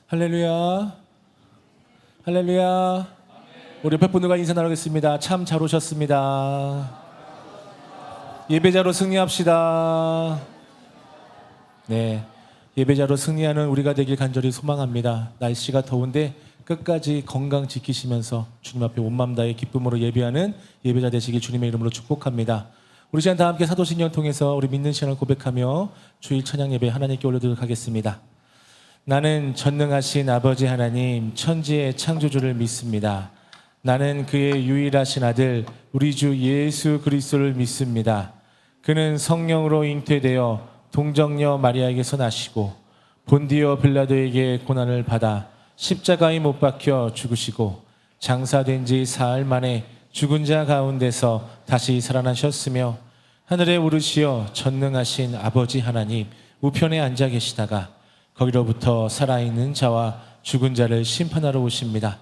할렐루야. 할렐루야. 우리 옆에 분들과 인사 나누겠습니다. 참 잘 오셨습니다. 예배자로 승리합시다. 네, 예배자로 승리하는 우리가 되길 간절히 소망합니다. 날씨가 더운데 끝까지 건강 지키시면서 주님 앞에 온 마음 다해 기쁨으로 예배하는 예배자 되시길 주님의 이름으로 축복합니다. 우리 시간 다 함께 사도신경 통해서 우리 믿는 시간을 고백하며 주일 찬양 예배 하나님께 올려드리도록 하겠습니다. 나는 전능하신 아버지 하나님 천지의 창조주를 믿습니다. 나는 그의 유일하신 아들 우리 주 예수 그리스도를 믿습니다. 그는 성령으로 잉태되어 동정녀 마리아에게서 나시고 본디오 빌라도에게 고난을 받아 십자가에 못 박혀 죽으시고 장사된 지 사흘 만에 죽은 자 가운데서 다시 살아나셨으며 하늘에 오르시어 전능하신 아버지 하나님 우편에 앉아 계시다가 거기로부터 살아있는 자와 죽은 자를 심판하러 오십니다.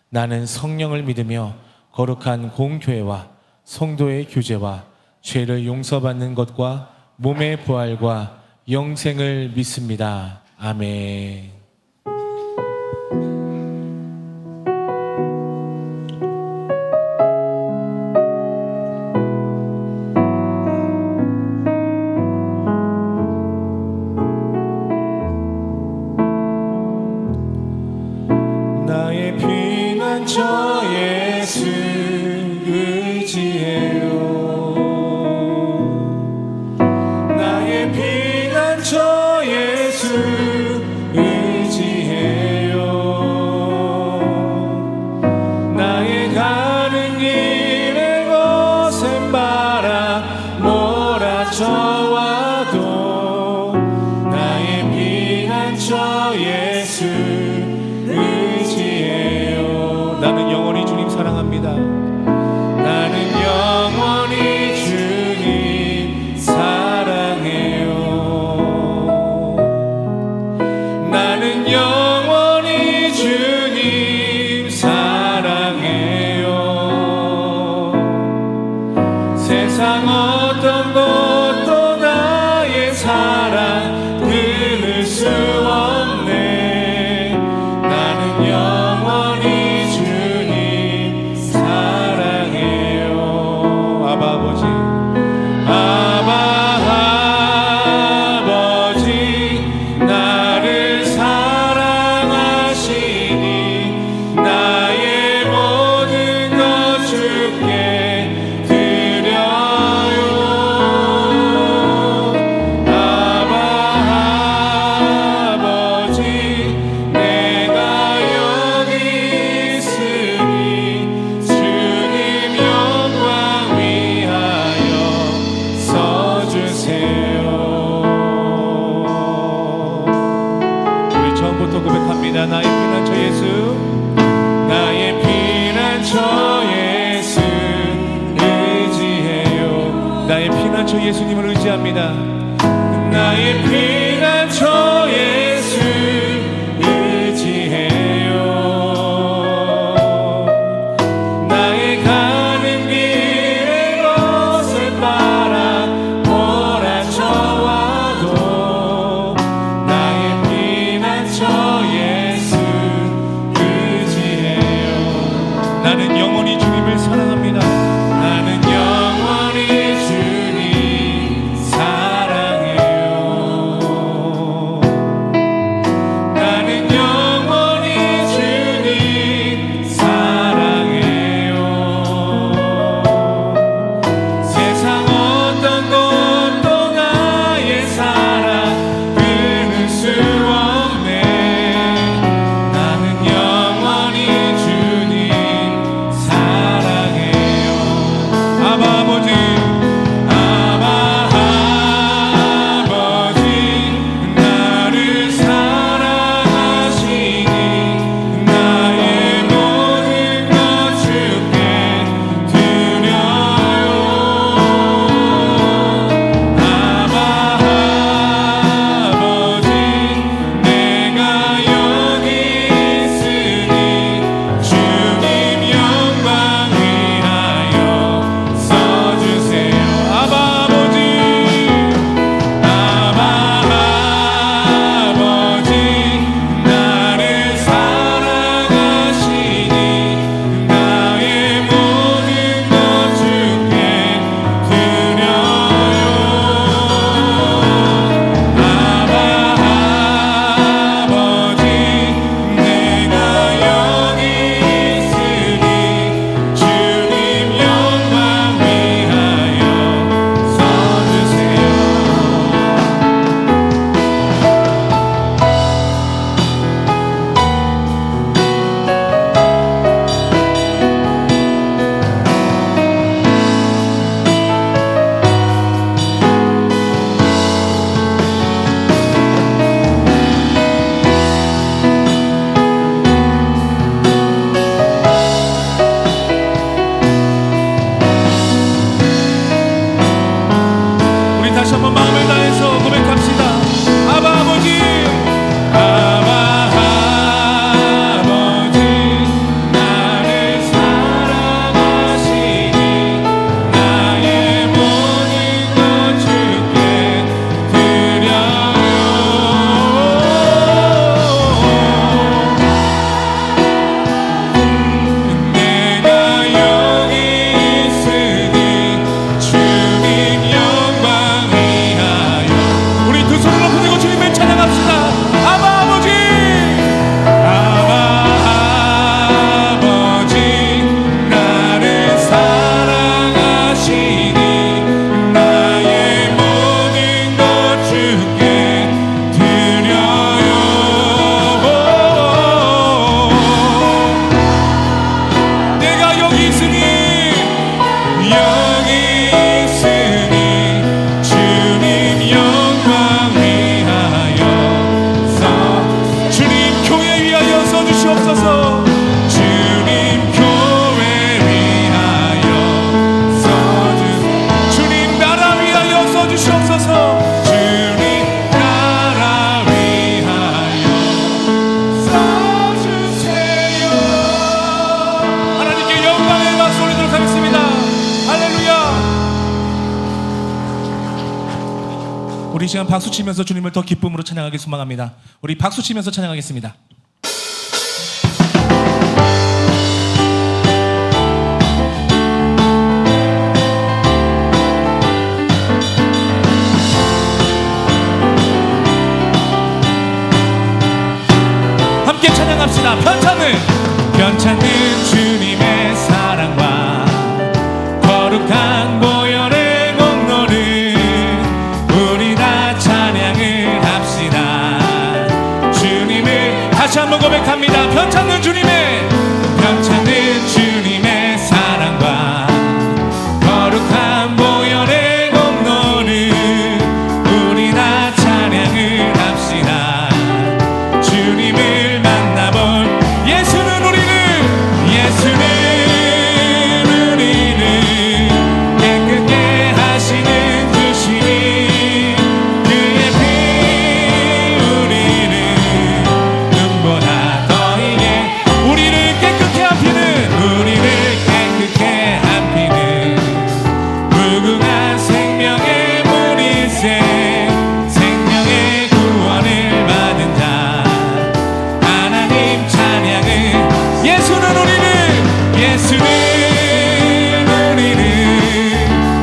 나는 성령을 믿으며 거룩한 공교회와 성도의 교제와 죄를 용서받는 것과 몸의 부활과 영생을 믿습니다. 아멘. 나의 피난처 예수 의지해요. 나의 피난처 예수 의지해요. 나의 가는 길에 거센 바람 몰아쳐와도 나의 피난처 예수 나는 영원히 주님 사랑합니다. 나는 영원히 주님 사랑해요. 나는 영원히 주님 사랑해요. 세상 어떤 것도 나의 사랑 끊을 수 없네. 나는 영원히 나의 피난처 예수, 나의 피난처 예수 의지해요. 나의 피난처 예수님을 의지합니다. 나의 피난처 예수 의지해요. 나의 가는 길에 거센 바람 몰아쳐와도 나의 피난처 나는 영원히 주님을 사랑합니다. 나는 영원히 주님 사랑해요. 우리 시간 박수 치면서 주님을 더 기쁨으로 찬양하길 소망합니다. 우리 박수 치면서 찬양하겠습니다. 함께 찬양합시다. 편찮는 주님의 사랑과 거룩한 보혈의 공로를 우리 다 찬양을 합시다. 주님을 다시 한번 고백합니다. 편찮는 주님의 사랑과 거룩한 보혈의 공로를 우리 다 찬양을 합시다. 주님을 만나볼 예수는 우리를 깨끗게 하시는 주시니 그의 피 우리를 눈보다 더이게 우리를 깨끗게 한 피는 무궁한 생명의 무리세 생명의 구원을 받은 자 하나님 찬양을 예수는 우리를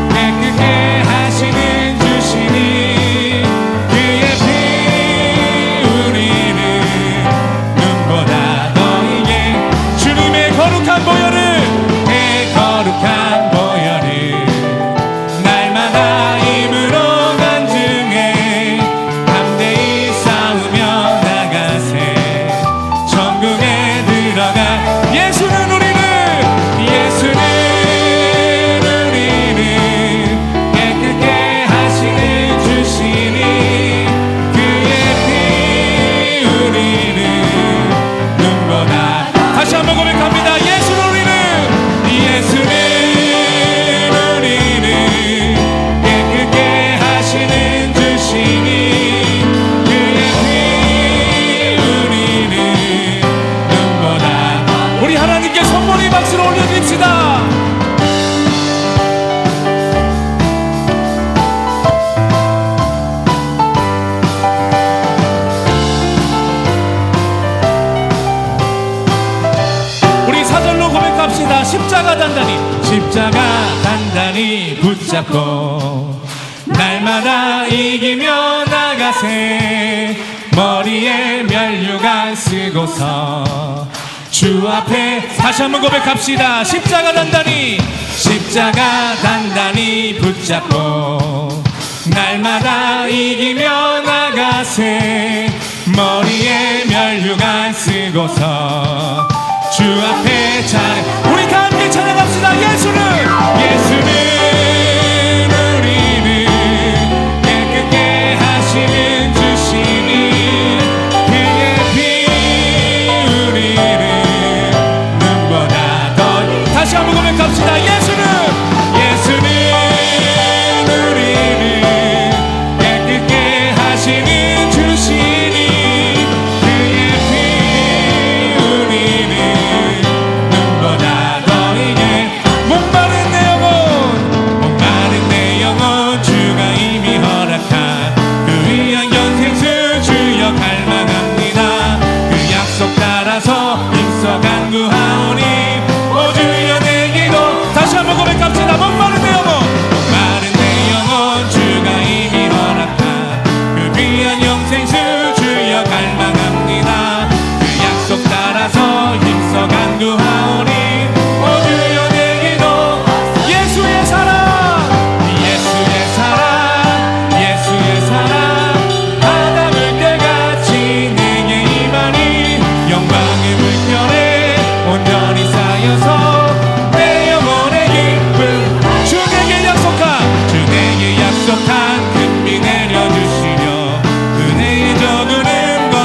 깨끗게 하시는 주시니 그의 피 우리를 눈보다 더이게 주님의 거룩한 보혈을 날마다 힘으로 간증해 담대히 싸우며 나가세 천국에 들어가 예수는 우리를 깨끗게 하시는 주시니 그의 피 우리를 눈보다 다시 한번 고백합니다. 예수는 우리를 깨끗게 하시는 주시니 그의 피 우리를 눈보다 우리 하나님께 선물의 박수를 올려드립시다. 우리 사절로 고백합시다. 십자가 단단히 붙잡고 날마다 이기며 나가세 머리에 면류관 쓰고서 주 앞에 다시 한번 고백합시다. 십자가 단단히 붙잡고 날마다 이기며 나가세 머리에 면류관 쓰고서 주 앞에 찬양 우리 다 함께 찬양합시다. 예수는 우리를 깨끗게 하시는 주시니 그의 피 우리를 눈보다 더 다시 한번 고백합시다. 예수는 우리를 깨끗게 하시는 주시니 그의 피 우리를 눈보다 더이게 목마른 내 영혼 주가 이미 허락한 그 위한 연생수 주여 갈망합니다. 그 약속 따라서 힘써 간구하오니 오 주여 내 기도 다시 한번 고백합시다. 목마른 내 영혼 주가 이미 허락한 그 귀한 영생수 주여 갈망합니다. 그 약속 따라서 힘써 간구하오니 오 주여 내 기도 예수의 사랑 바다물 때같이 내게 임하니 영광의 물결에 온전히 쌓여서 내 영혼의 기쁨 주 내게 약속한 금비 내려주시려 은혜에 저그는 것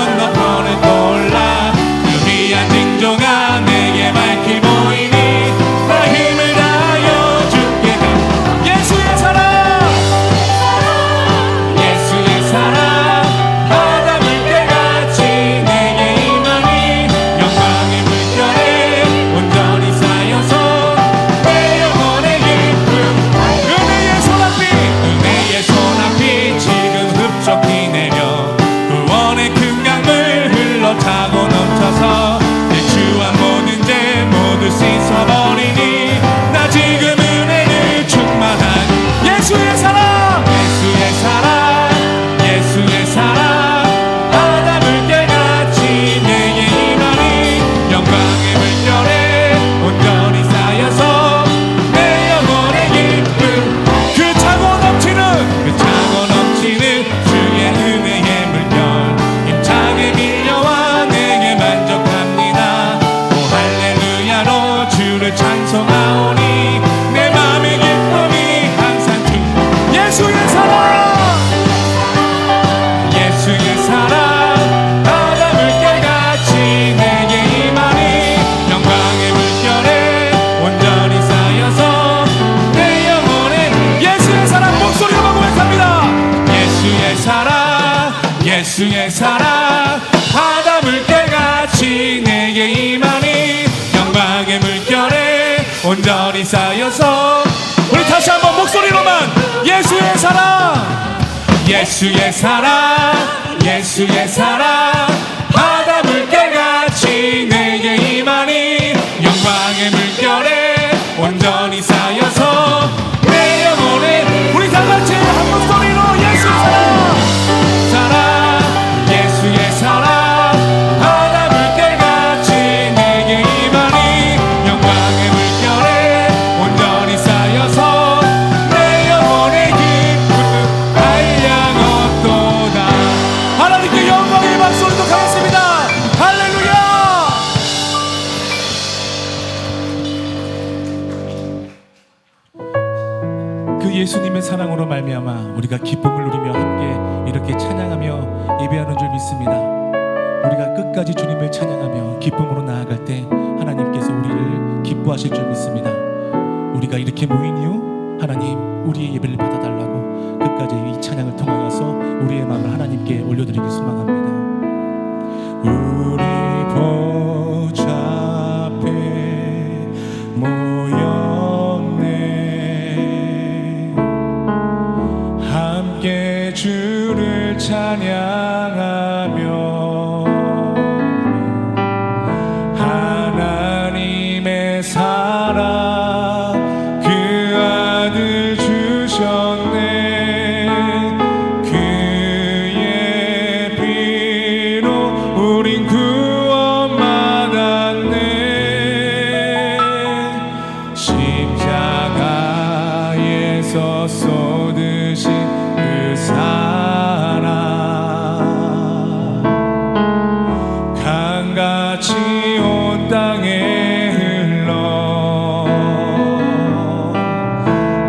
바다 물결같이 내게 임하니 영광의 물결에 온전히 쌓여서 우리 다시 한번 목소리로만 예수의 사랑 예수의 사랑 예수의 사랑 바다 물결같이 내게 임하니 영광의 물결에 온전히 쌓여서 내 영혼에 우리 다같이 한 목소리로 예수의 사랑 사랑 예수의 사랑 바다 물결같이 내게 임하니 영광의 물결에 온전히 쌓여서 내 영혼의 기쁨 한량없도다. 하나님께 영광의 박수 올리겠습니다. 할렐루야. 그 예수님의 사랑으로 말미암아 우리가 기쁨을 누리며 함께 이렇게 찬양하며 예배하는 줄 믿습니다. 우리가 끝까지 주님을 찬양하며 기쁨으로 나아갈 때 하나님께서 우리를 기뻐하실 줄 믿습니다. 우리가 이렇게 모인 이유 하나님 우리의 예배를 받아달라고 끝까지 이 찬양을 통하여서 우리의 마음을 하나님께 올려드리기 소망합니다. 우리 보좌 앞에 모였네 함께 주를 찬양하며 하나님의 사랑 그 아들 주셨네 그의 피로 우린 구원받았네 십자가에서 쏟으신 그 사랑 강같이 온 땅에 흘러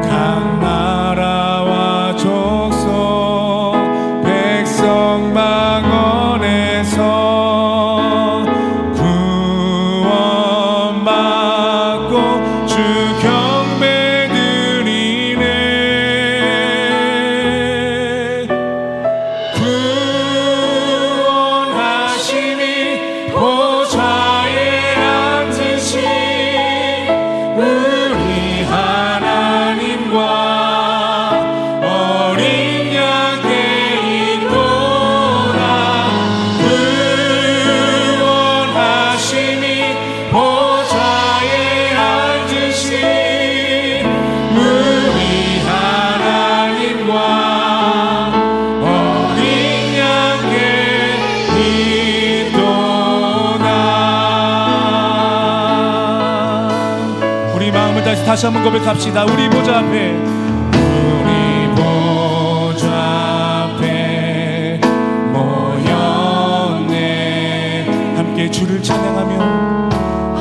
각 나라와 족속 백성 방언에서 구원받고 주 경배 드리네 구원하심이 보좌에 앉으신 우리 하나님과 어린 양께 있도다 구원하심이 보좌에 앉으신 우리 하나님과 어린 양께 있도다. 우리 마음을 다시 한번 고백합시다. 우리 보좌 앞에 우리 보좌 앞에 모였네 함께 주를 찬양하며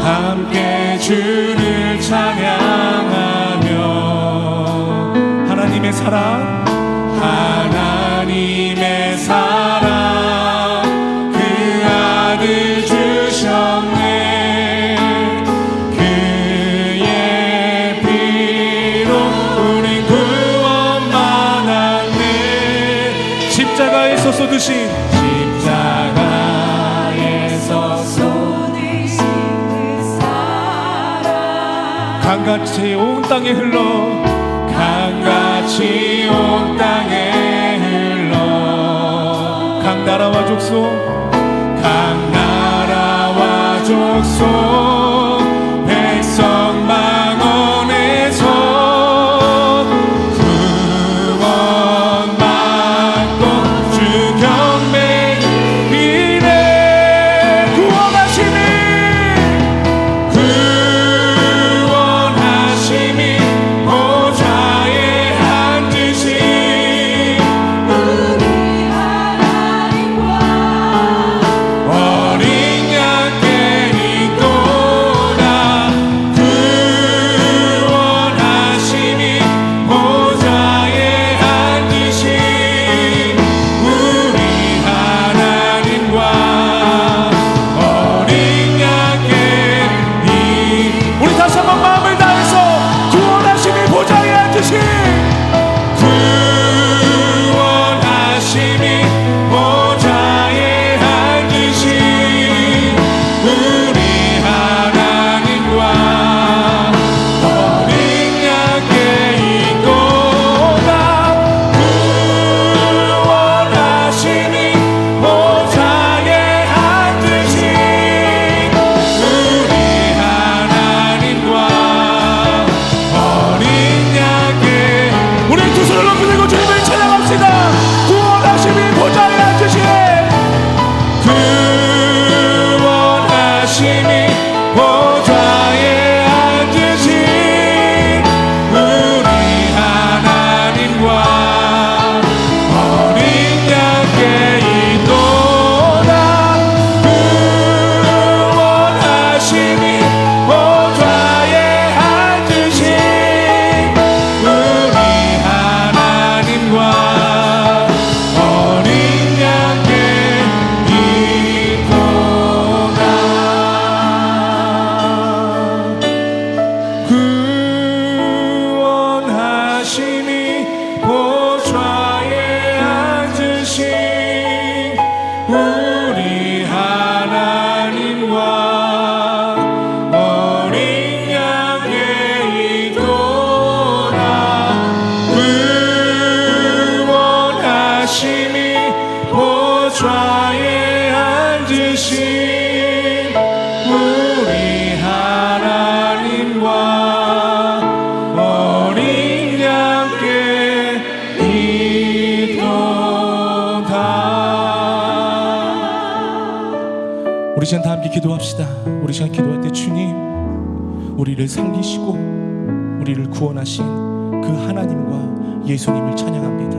함께 주를 찬양하며 하나님의 사랑 하나님의 사랑 그 아들 주셨네 그의 피로 우린 구원받았네 십자가에서 쏟으신 십자가에서 쏟으신 그 사랑 강같이 온 땅에 흘러 강같이 온 땅에 흘러 각 나라와 족속 각 나라와 족속 백성 방언에서 구원받고 주 경배 이래 구원하심이 보좌에 앉으신 우리 하나님과 어린 양께 있도다 우리 하나님과 어린 양의 이도다. 그 원하심이 보좌에 앉으신 우리 하나님과 어린 양께 이도다. 우리 시간 다 함께 기도합시다. 우리 시간 기도할 때 주님, 우리를 살리시고 우리를 구원하신 그 하나님과 예수님을 찬양합니다.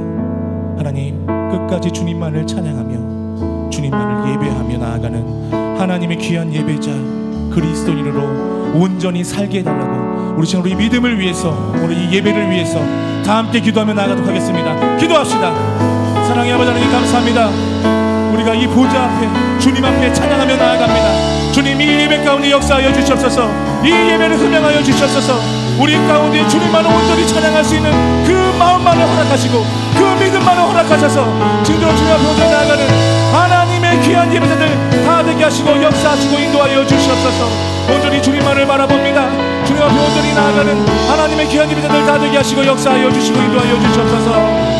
하나님, 끝까지 주님만을 찬양하며 주님만을 예배하며 나아가는 하나님의 귀한 예배자 그리스도인으로 온전히 살게 해달라고 우리 지금 우리 믿음을 위해서, 우리 이 예배를 위해서 다 함께 기도하며 나아가도록 하겠습니다. 기도합시다. 사랑의 아버지 하나님, 감사합니다. 우리가 이 보좌 앞에 주님 앞에 찬양하며 나아갑니다. 주님, 이 예배 가운데 역사하여 주시옵소서. 이 예배를 흠명하여 주시옵소서. 우리 가운데 주님만을 온전히 찬양할 수 있는 그 마음만을 허락하시고 그 믿음만을 허락하셔서 진정으로 주님 앞에 온전히 나아가는 하나님의 귀한 예배자들 다 되게 하시고 역사하시고 인도하여 주시옵소서. 온전히 주님만을 바라봅니다. 주님 앞에 온전히 나아가는 하나님의 귀한 예배자들 다 되게 하시고 역사하여 주시고 인도하여 주시옵소서.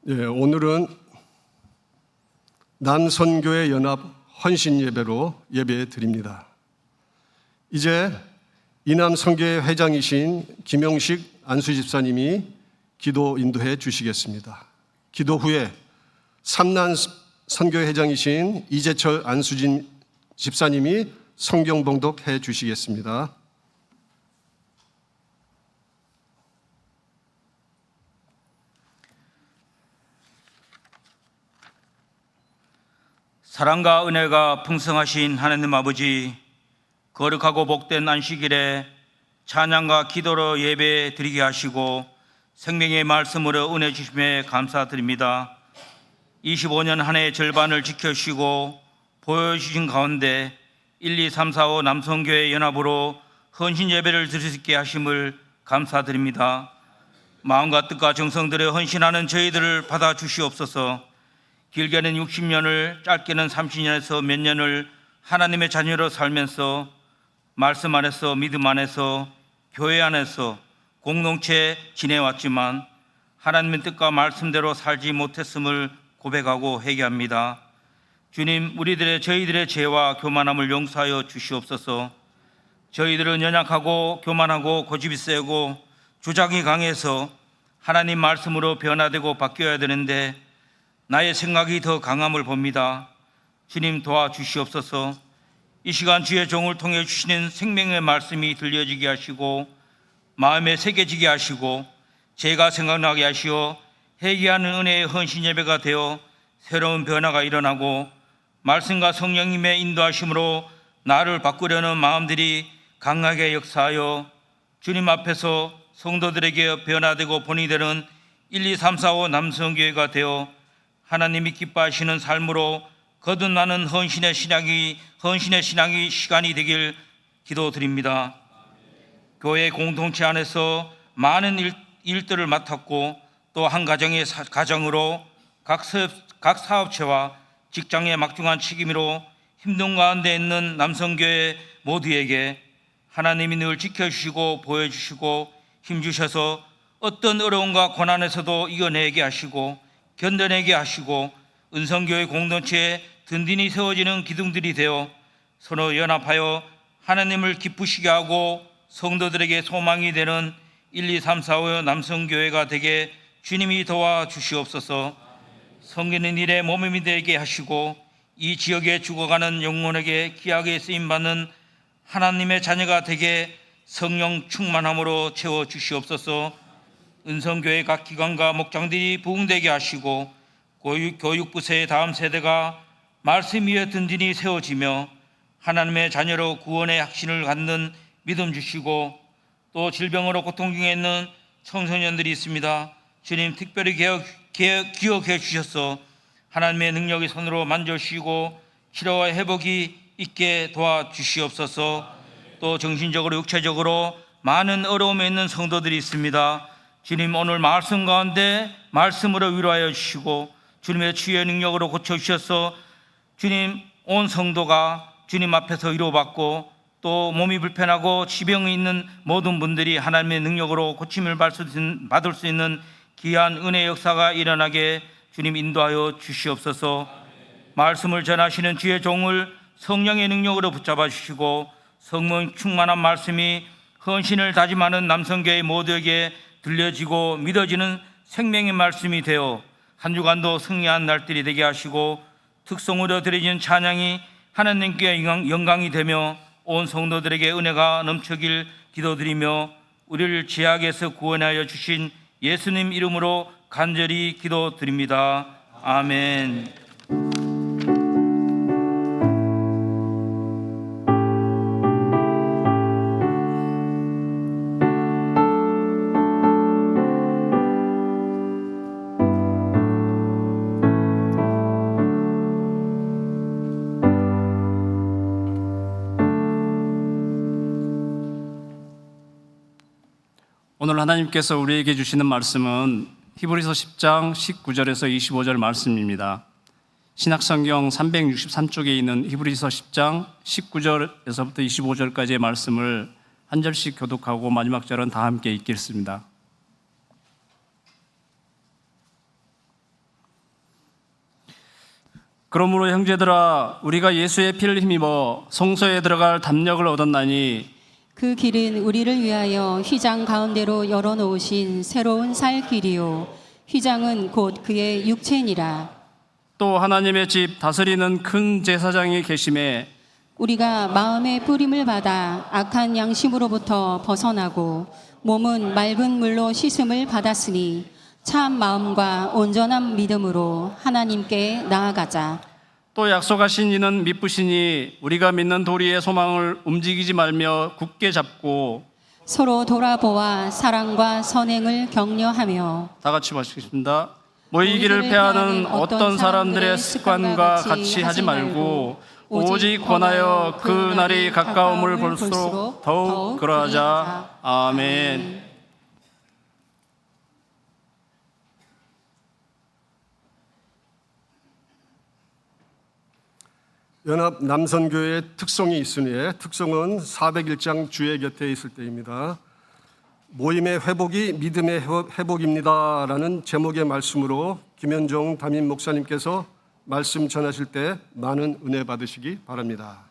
예, 오늘은 남선교회 연합 헌신 예배로 예배 드립니다. 이제 이남 선교회 회장이신 김영식 안수 집사님이 기도 인도해 주시겠습니다. 기도 후에 삼난 선교회 회장이신 이재철 안수진 집사님이 성경 봉독해 주시겠습니다. 사랑과 은혜가 풍성하신 하나님 아버지, 거룩하고 복된 안식일에 찬양과 기도로 예배 드리게 하시고 생명의 말씀으로 은혜 주심에 감사드립니다. 25년 한 해의 절반을 지켜주시고 보여주신 가운데 1, 2, 3, 4, 5 남성교회 연합으로 헌신 예배를 드릴 수 있게 하심을 감사드립니다. 마음과 뜻과 정성들에 헌신하는 저희들을 받아주시옵소서. 길게는 60년을, 짧게는 30년에서 몇 년을 하나님의 자녀로 살면서 말씀 안에서, 믿음 안에서, 교회 안에서 공동체 지내왔지만 하나님의 뜻과 말씀대로 살지 못했음을 고백하고 회개합니다. 주님, 저희들의 죄와 교만함을 용서하여 주시옵소서. 저희들은 연약하고 교만하고 고집이 세고 주장이 강해서 하나님 말씀으로 변화되고 바뀌어야 되는데 나의 생각이 더 강함을 봅니다. 주님, 도와주시옵소서. 이 시간 주의 종을 통해 주시는 생명의 말씀이 들려지게 하시고 마음에 새겨지게 하시고 제가 생각나게 하시어 회개하는 은혜의 헌신 예배가 되어 새로운 변화가 일어나고 말씀과 성령님의 인도하심으로 나를 바꾸려는 마음들이 강하게 역사하여 주님 앞에서 성도들에게 변화되고 본이 되는 1, 2, 3, 4, 5 남성교회가 되어 하나님이 기뻐하시는 삶으로 거듭나는 헌신의 신앙이 시간이 되길 기도드립니다. 교회 공동체 안에서 많은 일들을 맡았고 또 한 가정으로 각 사업체와 직장의 막중한 책임으로 힘든 가운데 있는 남성교회 모두에게 하나님이 늘 지켜주시고 보여주시고 힘주셔서 어떤 어려움과 고난에서도 이겨내게 하시고 견뎌내게 하시고 은성교회 공동체에 든든히 세워지는 기둥들이 되어 서로 연합하여 하나님을 기쁘시게 하고 성도들에게 소망이 되는 1, 2, 3, 4, 5 남성교회가 되게 주님이 도와주시옵소서. 섬기는 일에 몸이 되게 하시고 이 지역에 죽어가는 영혼에게 귀하게 쓰임받는 하나님의 자녀가 되게 성령 충만함으로 채워주시옵소서. 은성교회 각 기관과 목장들이 부흥되게 하시고 교육부서의 다음 세대가 말씀 위에 든든히 세워지며 하나님의 자녀로 구원의 확신을 갖는 믿음 주시고, 또 질병으로 고통 중에 있는 청소년들이 있습니다. 주님 특별히 기억해 주셔서 하나님의 능력의 손으로 만져주시고 치료와 회복이 있게 도와주시옵소서. 또 정신적으로 육체적으로 많은 어려움에 있는 성도들이 있습니다. 주님 오늘 말씀 가운데 말씀으로 위로하여 주시고 주님의 치유의 능력으로 고쳐주셔서 주님 온 성도가 주님 앞에서 위로받고, 또 몸이 불편하고 지병이 있는 모든 분들이 하나님의 능력으로 고침을 받을 수 있는 귀한 은혜의 역사가 일어나게 주님 인도하여 주시옵소서. 말씀을 전하시는 주의 종을 성령의 능력으로 붙잡아 주시고 성령 충만한 말씀이 헌신을 다짐하는 남성교회 모두에게 들려지고 믿어지는 생명의 말씀이 되어 한 주간도 승리한 날들이 되게 하시고, 특성으로 드려진 찬양이 하나님께 영광이 되며 온 성도들에게 은혜가 넘치길 기도드리며 우리를 죄악에서 구원하여 주신 예수님 이름으로 간절히 기도드립니다. 아멘. 오늘 하나님께서 우리에게 주시는 말씀은 히브리서 10장 19절에서 25절 말씀입니다. 신약성경 363쪽에 있는 히브리서 10장 19절에서부터 25절까지의 말씀을 한 절씩 교독하고 마지막 절은 다 함께 읽겠습니다. 그러므로 형제들아, 우리가 예수의 피를 힘입어 성소에 들어갈 담력을 얻었나니 그 길은 우리를 위하여 휘장 가운데로 열어놓으신 새로운 살 길이요 휘장은 곧 그의 육체니라. 또 하나님의 집 다스리는 큰 제사장이 계심에 우리가 마음의 뿌림을 받아 악한 양심으로부터 벗어나고 몸은 맑은 물로 씻음을 받았으니 참 마음과 온전한 믿음으로 하나님께 나아가자. 또 약속하신 이는 미쁘시니 우리가 믿는 도리의 소망을 움직이지 말며 굳게 잡고 서로 돌아보아 사랑과 선행을 격려하며 다 같이 마시겠습니다. 모이기를 패하는 어떤 사람들의 습관과 같이 하지 말고 오직 권하여 그 날이 가까움을 볼수록 더욱 그러하자. 아멘. 연합 남선교회의 특성이 있으니 특성은 401장 주의 곁에 있을 때입니다. 모임의 회복이 믿음의 회복입니다라는 제목의 말씀으로 김현종 담임 목사님께서 말씀 전하실 때 많은 은혜 받으시기 바랍니다.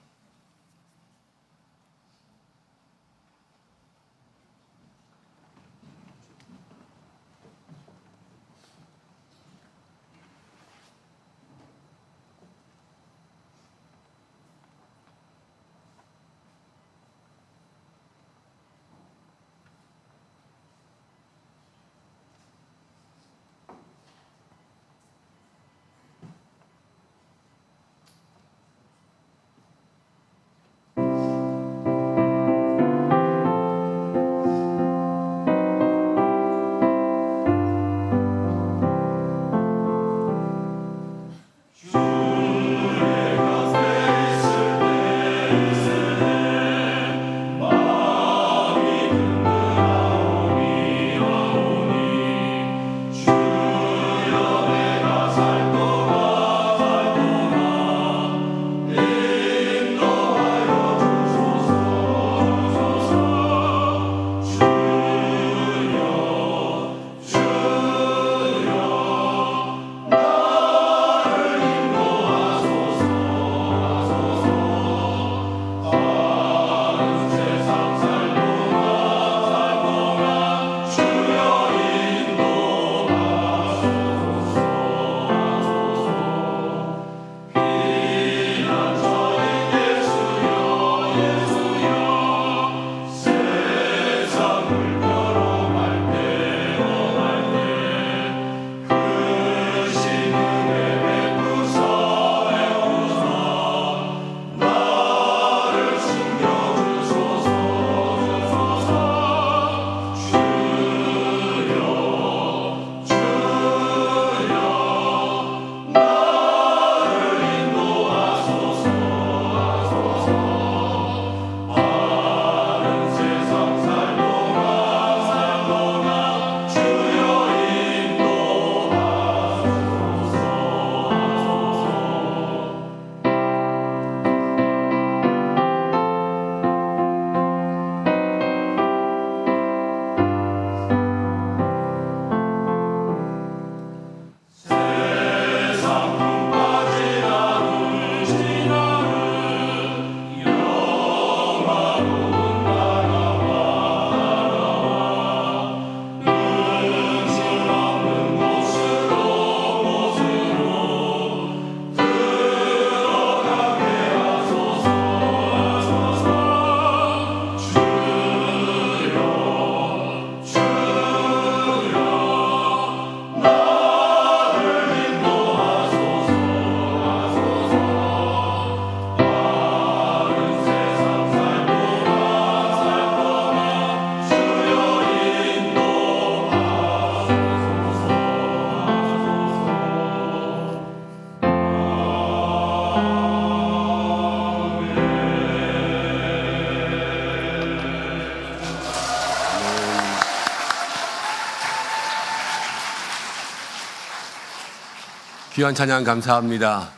귀한 찬양 감사합니다.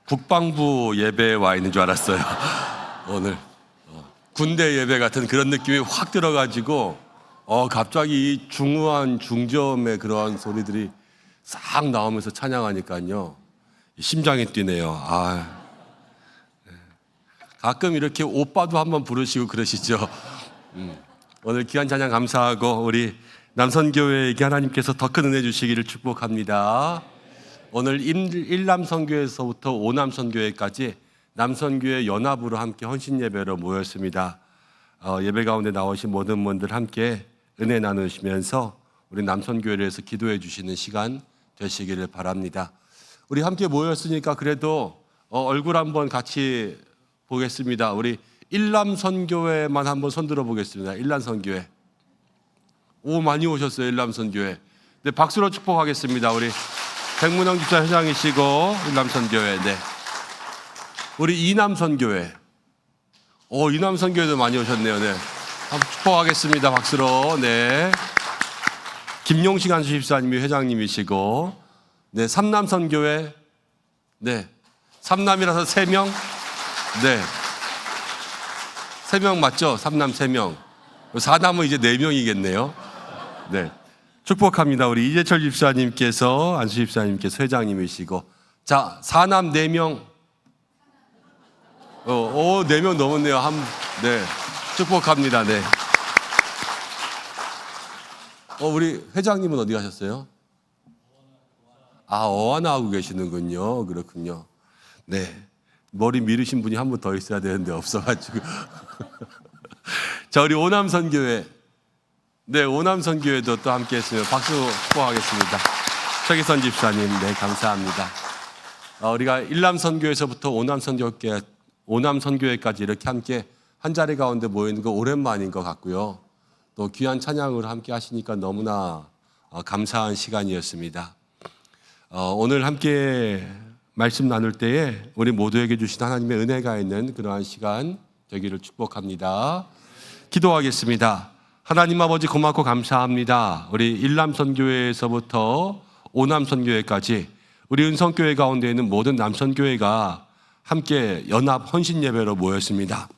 국방부 예배에 와 있는 줄 알았어요. 오늘 군대 예배 같은 그런 느낌이 확 들어가지고 갑자기 이 중후한 중저음의 그러한 소리들이 싹 나오면서 찬양하니까요 심장이 뛰네요. 가끔 이렇게 오빠도 한번 부르시고 그러시죠. 오늘 귀한 찬양 감사하고 우리 남선교회에게 하나님께서 더 큰 은혜 주시기를 축복합니다. 오늘 1남선교회에서부터 5남선교회까지 남선교회 연합으로 함께 헌신 예배로 모였습니다. 예배 가운데 나오신 모든 분들 함께 은혜 나누시면서 우리 남선교회를 위해서 기도해 주시는 시간 되시기를 바랍니다. 우리 함께 모였으니까 그래도 얼굴 한번 같이 보겠습니다. 우리 1남선교회만 한번 손들어 보겠습니다. 1남선교회. 오, 많이 오셨어요. 1남선교회. 네, 박수로 축복하겠습니다. 우리 백문영 집사 회장이시고 1남선교회. 네. 우리 2남선교회. 오, 2남선교회도 많이 오셨네요. 네. 한번 축복하겠습니다. 박수로. 네. 김용식 안수집사님이 회장님이시고, 네. 3남선교회. 네. 3남이라서 3명. 네. 3명 맞죠? 3남 3명. 4남은 이제 4명이겠네요. 네. 축복합니다. 우리 이재철 집사님께서, 안수 집사님께서 회장님이시고, 자, 4남 4명. 4명 넘었네요. 네. 축복합니다. 네. 우리 회장님은 어디 가셨어요? 어하나하고 계시는군요. 그렇군요. 네. 머리 미르신 분이 한 분 더 있어야 되는데 없어가지고. 자, 우리 오남선교회. 네, 오남선교회도 또 함께 했으면 박수 축복하겠습니다. 최기선 집사님, 네, 감사합니다. 우리가 1남선교회에서부터 5남선교회까지 이렇게 함께 한 자리 가운데 모이는 거 오랜만인 것 같고요. 또 귀한 찬양을 함께 하시니까 너무나 감사한 시간이었습니다. 오늘 함께 말씀 나눌 때에 우리 모두에게 주신 하나님의 은혜가 있는 그러한 시간 되기를 축복합니다. 기도하겠습니다. 하나님 아버지 고맙고 감사합니다. 우리 1남선교회에서부터 5남선교회까지 우리 은성교회 가운데 있는 모든 남선교회가 함께 연합 헌신 예배로 모였습니다.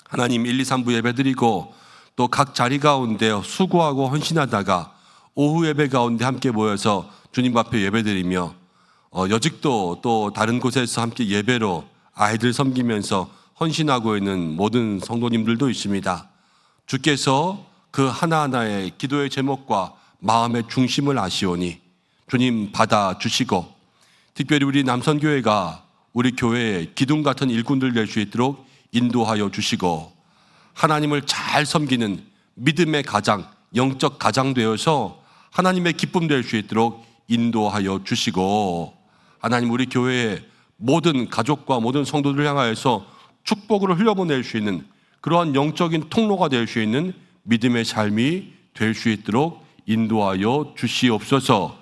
하나님 1, 2, 3부 예배 드리고 또 각 자리 가운데 수고하고 헌신하다가 오후 예배 가운데 함께 모여서 주님 앞에 예배 드리며 여직도 또 다른 곳에서 함께 예배로 아이들 섬기면서 헌신하고 있는 모든 성도님들도 있습니다. 주께서 그 하나하나의 기도의 제목과 마음의 중심을 아시오니 주님 받아주시고 특별히 우리 남선교회가 우리 교회의 기둥 같은 일꾼들 될 수 있도록 인도하여 주시고 하나님을 잘 섬기는 믿음의 가장, 영적 가장 되어서 하나님의 기쁨 될 수 있도록 인도하여 주시고 하나님 우리 교회의 모든 가족과 모든 성도들을 향하여서 축복을 흘려보낼 수 있는 그러한 영적인 통로가 될 수 있는 믿음의 삶이 될 수 있도록 인도하여 주시옵소서.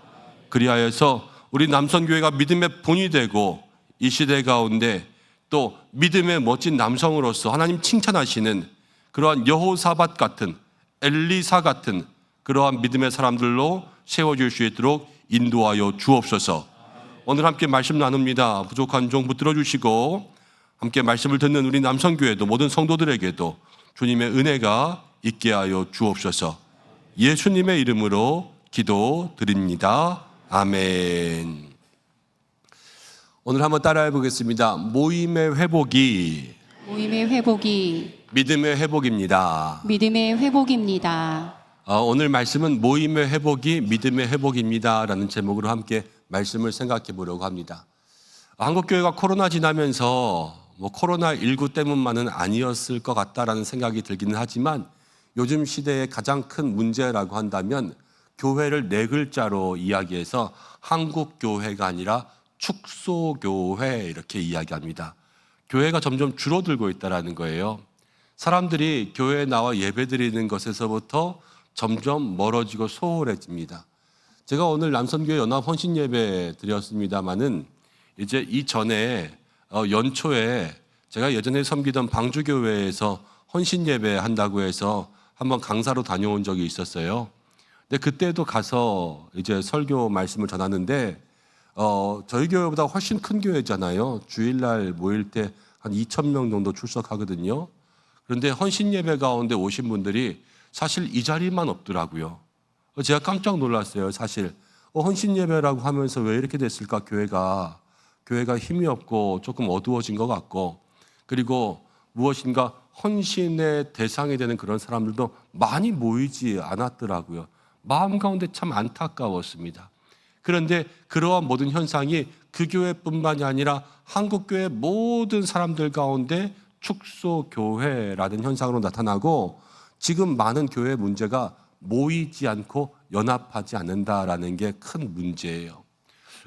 그리하여서 우리 남선교회가 믿음의 본이 되고 이 시대 가운데 또 믿음의 멋진 남성으로서 하나님 칭찬하시는 그러한 여호사밧 같은 엘리사 같은 그러한 믿음의 사람들로 세워질 수 있도록 인도하여 주옵소서. 오늘 함께 말씀 나눕니다. 부족한 종 붙들어 주시고 함께 말씀을 듣는 우리 남성교회도 모든 성도들에게도 주님의 은혜가 있게 하여 주옵소서. 예수님의 이름으로 기도드립니다. 아멘. 오늘 한번 따라해 보겠습니다. 모임의 회복이 믿음의 회복입니다. 믿음의 회복입니다. 오늘 말씀은 모임의 회복이 믿음의 회복입니다 라는 제목으로 함께 말씀을 생각해 보려고 합니다. 한국교회가 코로나 지나면서 코로나19 때문만은 아니었을 것 같다라는 생각이 들기는 하지만 요즘 시대의 가장 큰 문제라고 한다면 교회를 4글자로 이야기해서 한국교회가 아니라 축소교회 이렇게 이야기합니다. 교회가 점점 줄어들고 있다는 거예요. 사람들이 교회에 나와 예배드리는 것에서부터 점점 멀어지고 소홀해집니다. 제가 오늘 남선교회 연합 헌신 예배 드렸습니다마는 이제 이전에 연초에 제가 예전에 섬기던 방주교회에서 헌신 예배 한다고 해서 한번 강사로 다녀온 적이 있었어요. 근데 그때도 가서 이제 설교 말씀을 전하는데 저희 교회보다 훨씬 큰 교회잖아요. 주일날 모일 때 한 2,000명 정도 출석하거든요. 그런데 헌신 예배 가운데 오신 분들이 사실 이 자리만 없더라고요. 제가 깜짝 놀랐어요. 사실 헌신 예배라고 하면서 왜 이렇게 됐을까? 교회가 힘이 없고 조금 어두워진 것 같고, 그리고 무엇인가 헌신의 대상이 되는 그런 사람들도 많이 모이지 않았더라고요. 마음 가운데 참 안타까웠습니다. 그런데 그러한 모든 현상이 그 교회뿐만이 아니라 한국교회 모든 사람들 가운데 축소교회라는 현상으로 나타나고, 지금 많은 교회 문제가 모이지 않고 연합하지 않는다라는 게 큰 문제예요.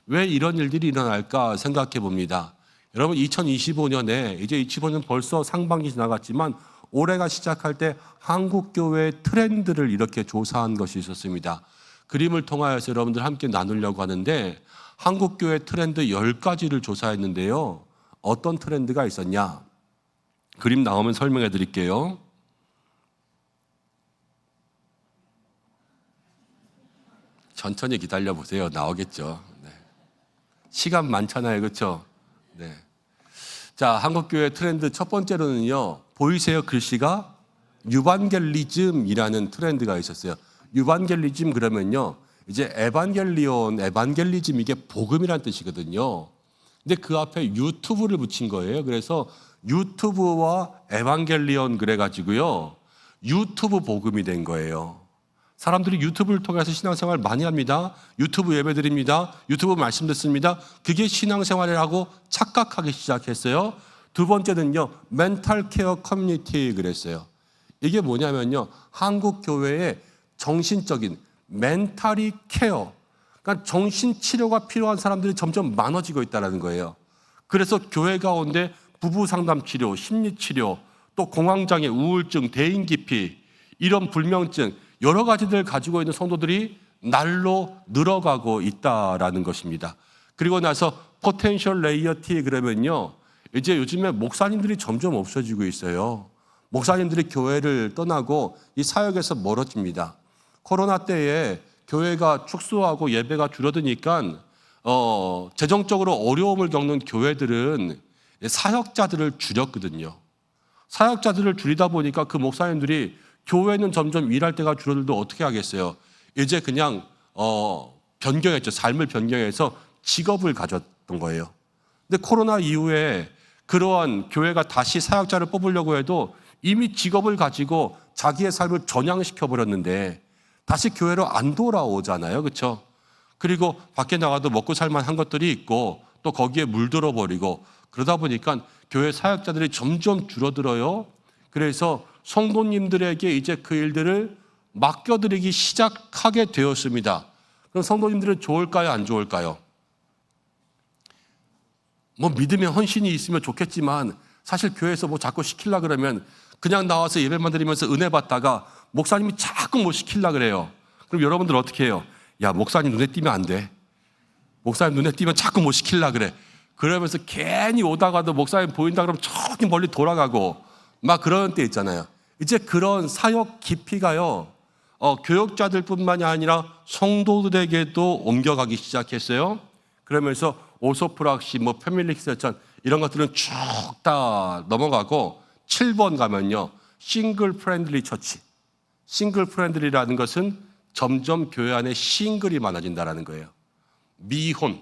왜 이런 일들이 일어날까 생각해 봅니다. 여러분, 2025년에 이제 2025년 벌써 상반기 지나갔지만 올해가 시작할 때 한국교회의 트렌드를 이렇게 조사한 것이 있었습니다. 그림을 통하여서 여러분들 함께 나누려고 하는데, 한국교회 트렌드 10가지를 조사했는데요. 어떤 트렌드가 있었냐? 그림 나오면 설명해 드릴게요. 천천히 기다려 보세요. 나오겠죠. 네. 시간 많잖아요. 그렇죠? 네. 자, 한국교회 트렌드 첫 번째로는요. 보이세요? 글씨가 유반겔리즘이라는 트렌드가 있었어요. 유반겔리즘 그러면요, 이제 에반겔리즘, 이게 복음이란 뜻이거든요. 근데 그 앞에 유튜브를 붙인 거예요. 그래서 유튜브와 에반겔리온 그래가지고요, 유튜브 복음이 된 거예요. 사람들이 유튜브를 통해서 신앙생활 많이 합니다. 유튜브 예배 드립니다. 유튜브 말씀 듣습니다. 그게 신앙생활이라고 착각하기 시작했어요. 두 번째는요, 멘탈 케어 커뮤니티 그랬어요. 이게 뭐냐면요, 한국 교회의 정신적인 멘탈이 케어, 그러니까 정신치료가 필요한 사람들이 점점 많아지고 있다는 거예요. 그래서 교회 가운데 부부 상담 치료, 심리 치료, 또 공황장애, 우울증, 대인기피, 이런 불면증, 여러 가지들 가지고 있는 성도들이 날로 늘어가고 있다라는 것입니다. 그리고 나서 포텐셜 레이어티 그러면요, 이제 요즘에 목사님들이 점점 없어지고 있어요. 목사님들이 교회를 떠나고 이 사역에서 멀어집니다. 코로나 때에 교회가 축소하고 예배가 줄어드니까 재정적으로 어려움을 겪는 교회들은 사역자들을 줄였거든요. 사역자들을 줄이다 보니까 그 목사님들이 교회는 점점 일할 때가 줄어들도 어떻게 하겠어요? 이제 그냥 변경했죠. 삶을 변경해서 직업을 가졌던 거예요. 근데 코로나 이후에 그러한 교회가 다시 사역자를 뽑으려고 해도 이미 직업을 가지고 자기의 삶을 전향시켜 버렸는데 다시 교회로 안 돌아오잖아요. 그렇죠? 그리고 밖에 나가도 먹고 살만한 것들이 있고 또 거기에 물들어 버리고, 그러다 보니까 교회 사역자들이 점점 줄어들어요. 그래서 성도님들에게 이제 그 일들을 맡겨드리기 시작하게 되었습니다. 그럼 성도님들은 좋을까요? 안 좋을까요? 뭐 믿음의 헌신이 있으면 좋겠지만, 사실 교회에서 뭐 자꾸 시키려 그러면 그냥 나와서 예배만 드리면서 은혜 받다가 목사님이 자꾸 뭐 시키려 그래요. 그럼 여러분들 어떻게 해요? 야, 목사님 눈에 띄면 안 돼. 목사님 눈에 띄면 자꾸 뭐 시키려 그래. 그러면서 괜히 오다가도 목사님 보인다 그러면 저기 멀리 돌아가고 막 그런 때 있잖아요. 이제 그런 사역 깊이가요, 교역자들뿐만이 아니라 성도들에게도 옮겨가기 시작했어요. 그러면서 오소프락시, 뭐 패밀리 크리스천 이런 것들은 쭉 다 넘어가고 7번 가면요, 싱글 프렌들리 처치. 싱글 프렌들리라는 것은 점점 교회 안에 싱글이 많아진다는 거예요. 미혼,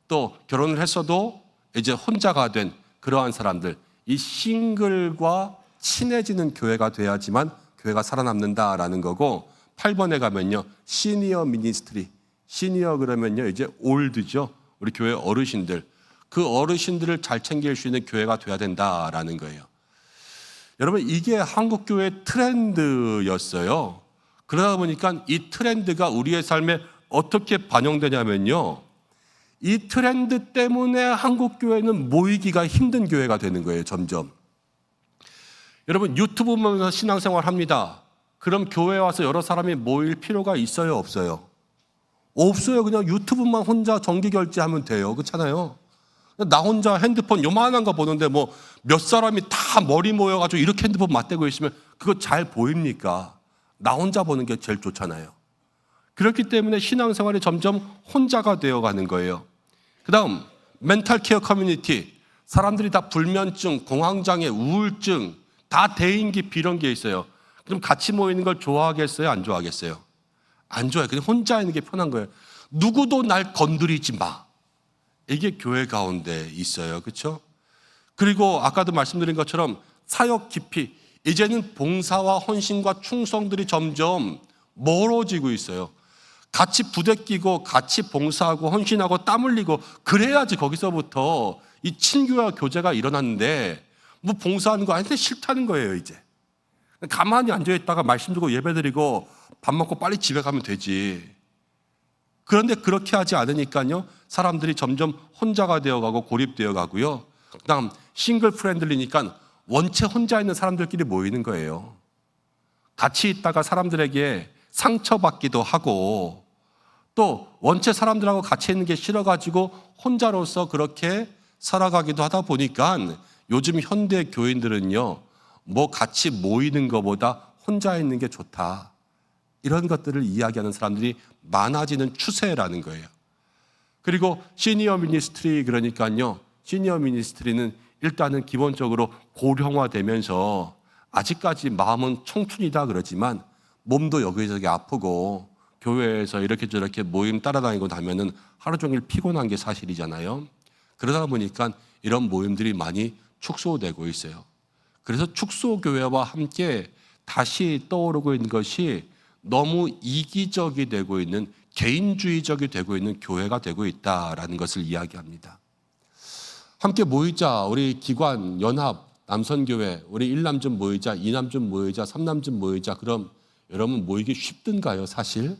또 결혼을 했어도 이제 혼자가 된 그러한 사람들, 이 싱글과 친해지는 교회가 돼야지만 교회가 살아남는다라는 거고, 8번에 가면요, 시니어 미니스트리. 시니어 그러면요, 이제 올드죠. 우리 교회 어르신들. 그 어르신들을 잘 챙길 수 있는 교회가 돼야 된다라는 거예요. 여러분, 이게 한국 교회의 트렌드였어요. 그러다 보니까 이 트렌드가 우리의 삶에 어떻게 반영되냐면요, 이 트렌드 때문에 한국 교회는 모이기가 힘든 교회가 되는 거예요. 점점. 여러분, 유튜브 보면서 신앙생활 합니다. 그럼 교회에 와서 여러 사람이 모일 필요가 있어요? 없어요? 없어요. 그냥 유튜브만 혼자 정기 결제하면 돼요. 그렇잖아요. 나 혼자 핸드폰 요만한 거 보는데 뭐 몇 사람이 다 머리 모여가지고 이렇게 핸드폰 맞대고 있으면 그거 잘 보입니까? 나 혼자 보는 게 제일 좋잖아요. 그렇기 때문에 신앙생활이 점점 혼자가 되어가는 거예요. 그다음 멘탈 케어 커뮤니티. 사람들이 다 불면증, 공황장애, 우울증, 다 대인기피 이런 게 있어요. 그럼 같이 모이는 걸 좋아하겠어요? 안 좋아하겠어요? 안 좋아해요. 그냥 혼자 있는 게 편한 거예요. 누구도 날 건드리지 마. 이게 교회 가운데 있어요. 그렇죠? 그리고 아까도 말씀드린 것처럼 사역 깊이, 이제는 봉사와 헌신과 충성들이 점점 멀어지고 있어요. 같이 부대끼고 같이 봉사하고 헌신하고 땀 흘리고 그래야지 거기서부터 이 친교와 교제가 일어났는데 뭐 봉사하는 거 아닌데 싫다는 거예요. 이제 가만히 앉아있다가 말씀 듣고 예배드리고 밥 먹고 빨리 집에 가면 되지. 그런데 그렇게 하지 않으니까요, 사람들이 점점 혼자가 되어가고 고립되어 가고요. 그다음 싱글 프렌들리니까 원체 혼자 있는 사람들끼리 모이는 거예요. 같이 있다가 사람들에게 상처받기도 하고, 또 원체 사람들하고 같이 있는 게 싫어가지고 혼자로서 그렇게 살아가기도 하다 보니까 요즘 현대 교인들은요, 뭐 같이 모이는 것보다 혼자 있는 게 좋다, 이런 것들을 이야기하는 사람들이 많아지는 추세라는 거예요. 그리고 시니어 미니스트리, 그러니까요, 시니어 미니스트리는 일단은 기본적으로 고령화되면서 아직까지 마음은 청춘이다 그러지만 몸도 여기저기 아프고 교회에서 이렇게 저렇게 모임 따라다니고 나면은 하루 종일 피곤한 게 사실이잖아요. 그러다 보니까 이런 모임들이 많이 축소되고 있어요. 그래서 축소교회와 함께 다시 떠오르고 있는 것이 너무 이기적이 되고 있는, 개인주의적이 되고 있는 교회가 되고 있다라는 것을 이야기합니다. 함께 모이자, 우리 기관, 연합, 남선교회, 우리 1남 좀 모이자, 2남 좀 모이자, 3남 좀 모이자. 그럼 여러분 모이기 쉽든가요? 사실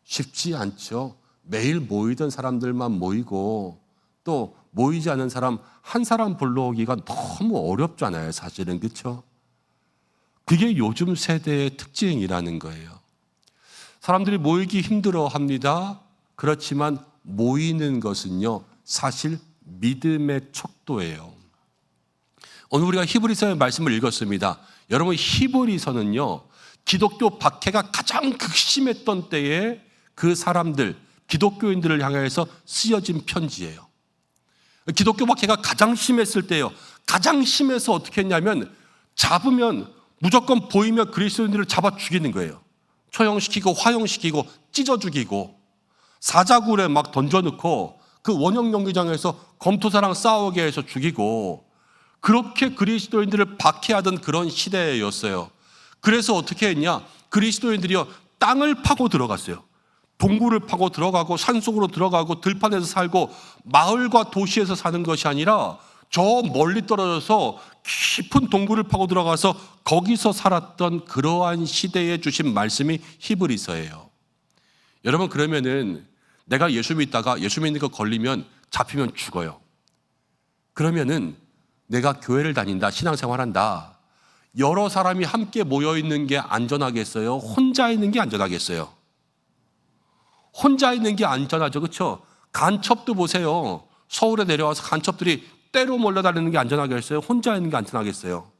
쉽지 않죠. 매일 모이던 사람들만 모이고 또 모이지 않은 사람 한 사람 불러오기가 너무 어렵잖아요. 사실은. 그렇죠? 그게 요즘 세대의 특징이라는 거예요. 사람들이 모이기 힘들어합니다. 그렇지만 모이는 것은요, 사실 믿음의 척도예요. 오늘 우리가 히브리서의 말씀을 읽었습니다. 여러분, 히브리서는요, 기독교 박해가 가장 극심했던 때에 그 사람들, 기독교인들을 향해서 쓰여진 편지예요. 기독교 박해가 가장 심했을 때요, 가장 심해서 어떻게 했냐면 잡으면 무조건 보이면 그리스도인들을 잡아 죽이는 거예요. 처형시키고 화형시키고 찢어 죽이고 사자굴에 막 던져놓고 그 원형 연기장에서 검토사랑 싸우게 해서 죽이고, 그렇게 그리스도인들을 박해하던 그런 시대였어요. 그래서 어떻게 했냐, 그리스도인들이요 땅을 파고 들어갔어요. 동굴을 파고 들어가고 산속으로 들어가고 들판에서 살고 마을과 도시에서 사는 것이 아니라 저 멀리 떨어져서 깊은 동굴을 파고 들어가서 거기서 살았던 그러한 시대에 주신 말씀이 히브리서예요. 여러분, 그러면은 내가 예수 믿다가 예수 믿는 거 걸리면 잡히면 죽어요. 그러면은 내가 교회를 다닌다, 신앙생활한다, 여러 사람이 함께 모여 있는 게 안전하겠어요? 혼자 있는 게 안전하겠어요? 혼자 있는 게 안전하죠. 그렇죠? 간첩도 보세요. 서울에 내려와서 간첩들이 때로 몰려다니는 게 안전하겠어요? 혼자 있는 게 안전하겠어요?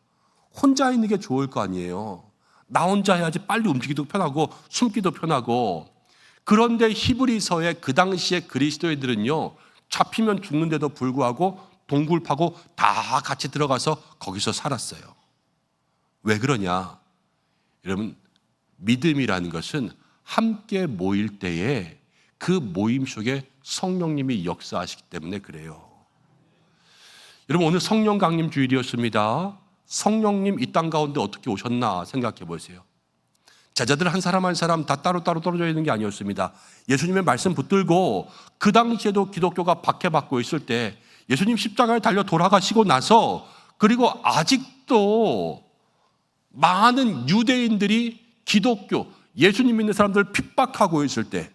혼자 있는 게 좋을 거 아니에요. 나 혼자 해야지 빨리 움직이도 편하고 숨기도 편하고. 그런데 히브리서의 그 당시에 그리스도인들은요, 잡히면 죽는데도 불구하고 동굴 파고 다 같이 들어가서 거기서 살았어요. 왜 그러냐? 여러분, 믿음이라는 것은 함께 모일 때에 그 모임 속에 성령님이 역사하시기 때문에 그래요. 여러분, 오늘 성령 강림 주일이었습니다. 성령님 이 땅 가운데 어떻게 오셨나 생각해 보세요. 제자들 한 사람 한 사람 다 따로따로 떨어져 있는 게 아니었습니다. 예수님의 말씀 붙들고 그 당시에도 기독교가 박해받고 있을 때 예수님 십자가에 달려 돌아가시고 나서, 그리고 아직도 많은 유대인들이 기독교, 예수님 믿는 사람들을 핍박하고 있을 때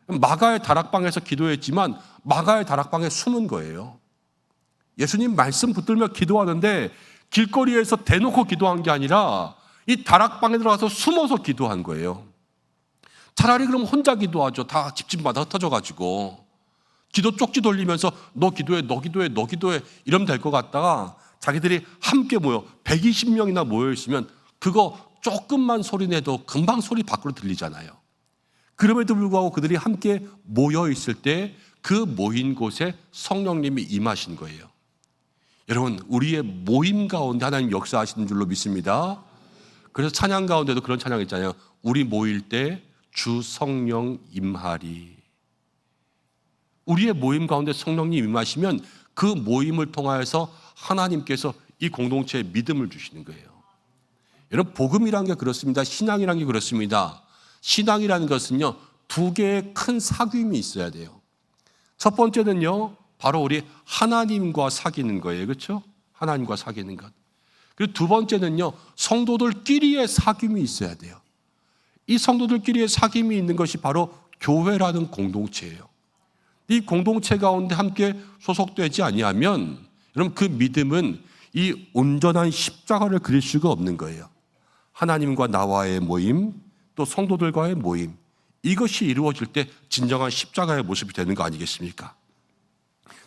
마가의 다락방에서 기도했지만 마가의 다락방에 숨은 거예요. 예수님 말씀 붙들며 기도하는데 길거리에서 대놓고 기도한 게 아니라 이 다락방에 들어가서 숨어서 기도한 거예요. 차라리 그럼 혼자 기도하죠. 다 집집마다 흩어져가지고 기도 쪽지 돌리면서 너 기도해, 너 기도해, 너 기도해 이러면 될 것 같다가 자기들이 함께 모여 120명이나 모여 있으면 그거 조금만 소리 내도 금방 소리 밖으로 들리잖아요. 그럼에도 불구하고 그들이 함께 모여 있을 때 그 모인 곳에 성령님이 임하신 거예요. 여러분, 우리의 모임 가운데 하나님 역사하시는 줄로 믿습니다. 그래서 찬양 가운데도 그런 찬양 있잖아요. 우리 모일 때 주 성령 임하리. 우리의 모임 가운데 성령님 임하시면 그 모임을 통하여서 하나님께서 이 공동체에 믿음을 주시는 거예요. 여러분, 복음이라는 게 그렇습니다. 신앙이라는 게 그렇습니다. 신앙이라는 것은요, 두 개의 큰 사귐이 있어야 돼요. 첫 번째는요, 바로 우리 하나님과 사귀는 거예요. 그렇죠? 하나님과 사귀는 것. 그리고 두 번째는요, 성도들끼리의 사귐이 있어야 돼요. 이 성도들끼리의 사귐이 있는 것이 바로 교회라는 공동체예요. 이 공동체 가운데 함께 소속되지 아니하면 여러분, 그 믿음은 이 온전한 십자가를 그릴 수가 없는 거예요. 하나님과 나와의 모임, 또 성도들과의 모임, 이것이 이루어질 때 진정한 십자가의 모습이 되는 거 아니겠습니까?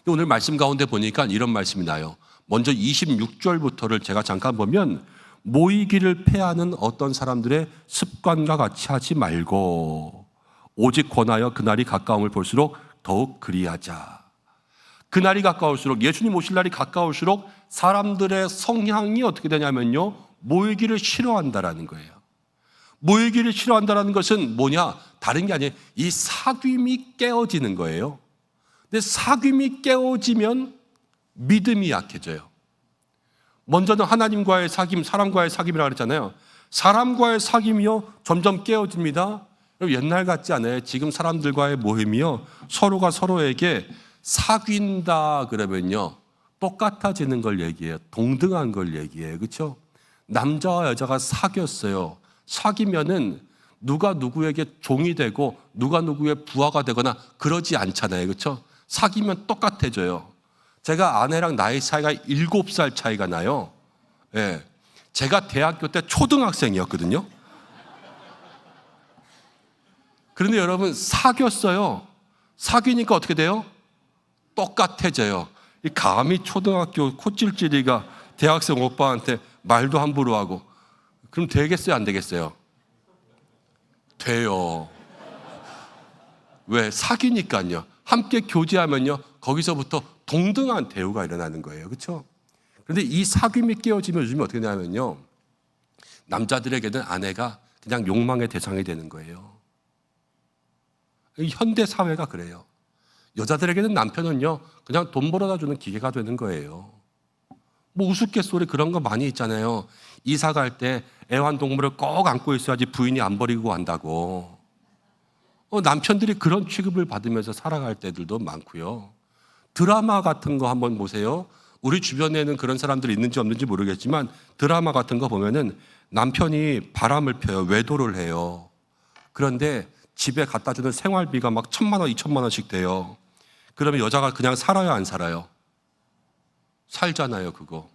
오늘 말씀 가운데 보니까 이런 말씀이 나요. 먼저 26절부터를 제가 잠깐 보면, 모이기를 패하는 어떤 사람들의 습관과 같이 하지 말고 오직 권하여 그날이 가까움을 볼수록 더욱 그리하자. 그날이 가까울수록, 예수님 오실 날이 가까울수록 사람들의 성향이 어떻게 되냐면요, 모이기를 싫어한다라는 거예요. 모이기를 싫어한다라는 것은 뭐냐? 다른 게 아니에요. 이 사귐이 깨어지는 거예요. 근데 사귐이 깨어지면 믿음이 약해져요. 먼저는 하나님과의 사귐, 사람과의 사귐이라고 그랬잖아요. 사람과의 사귐이요, 점점 깨어집니다. 옛날 같지 않아요. 지금 사람들과의 모임이요, 서로가 서로에게 사귄다 그러면요, 똑같아지는 걸 얘기해요. 동등한 걸 얘기해요. 그렇죠? 남자와 여자가 사귀었어요. 사귀면은 누가 누구에게 종이 되고 누가 누구의 부하가 되거나 그러지 않잖아요. 그렇죠? 사귀면 똑같아져요. 제가 아내랑 나이 차이가 7살 차이가 나요. 예. 제가 대학교 때 초등학생이었거든요. 그런데 여러분, 사귀었어요. 사귀니까 어떻게 돼요? 똑같아져요. 감히 초등학교 코찔찔이가 대학생 오빠한테 말도 함부로 하고, 그럼 되겠어요, 안 되겠어요? 돼요. 왜? 사귀니까요. 함께 교제하면요, 거기서부터 동등한 대우가 일어나는 거예요. 그렇죠? 그런데 이 사귐이 깨어지면 요즘에 어떻게 되냐면요, 남자들에게는 아내가 그냥 욕망의 대상이 되는 거예요. 현대 사회가 그래요. 여자들에게는 남편은요, 그냥 돈 벌어다 주는 기계가 되는 거예요. 뭐 우스갯소리 그런 거 많이 있잖아요. 이사 갈 때 애완동물을 꼭 안고 있어야지 부인이 안 버리고 간다고. 남편들이 그런 취급을 받으면서 살아갈 때들도 많고요. 드라마 같은 거 한번 보세요. 우리 주변에는 그런 사람들이 있는지 없는지 모르겠지만, 드라마 같은 거 보면은 남편이 바람을 펴요. 외도를 해요. 그런데 집에 갖다 주는 생활비가 막 1,000만 원, 2,000만 원씩 돼요. 그러면 여자가 그냥 살아요, 안 살아요? 살잖아요, 그거.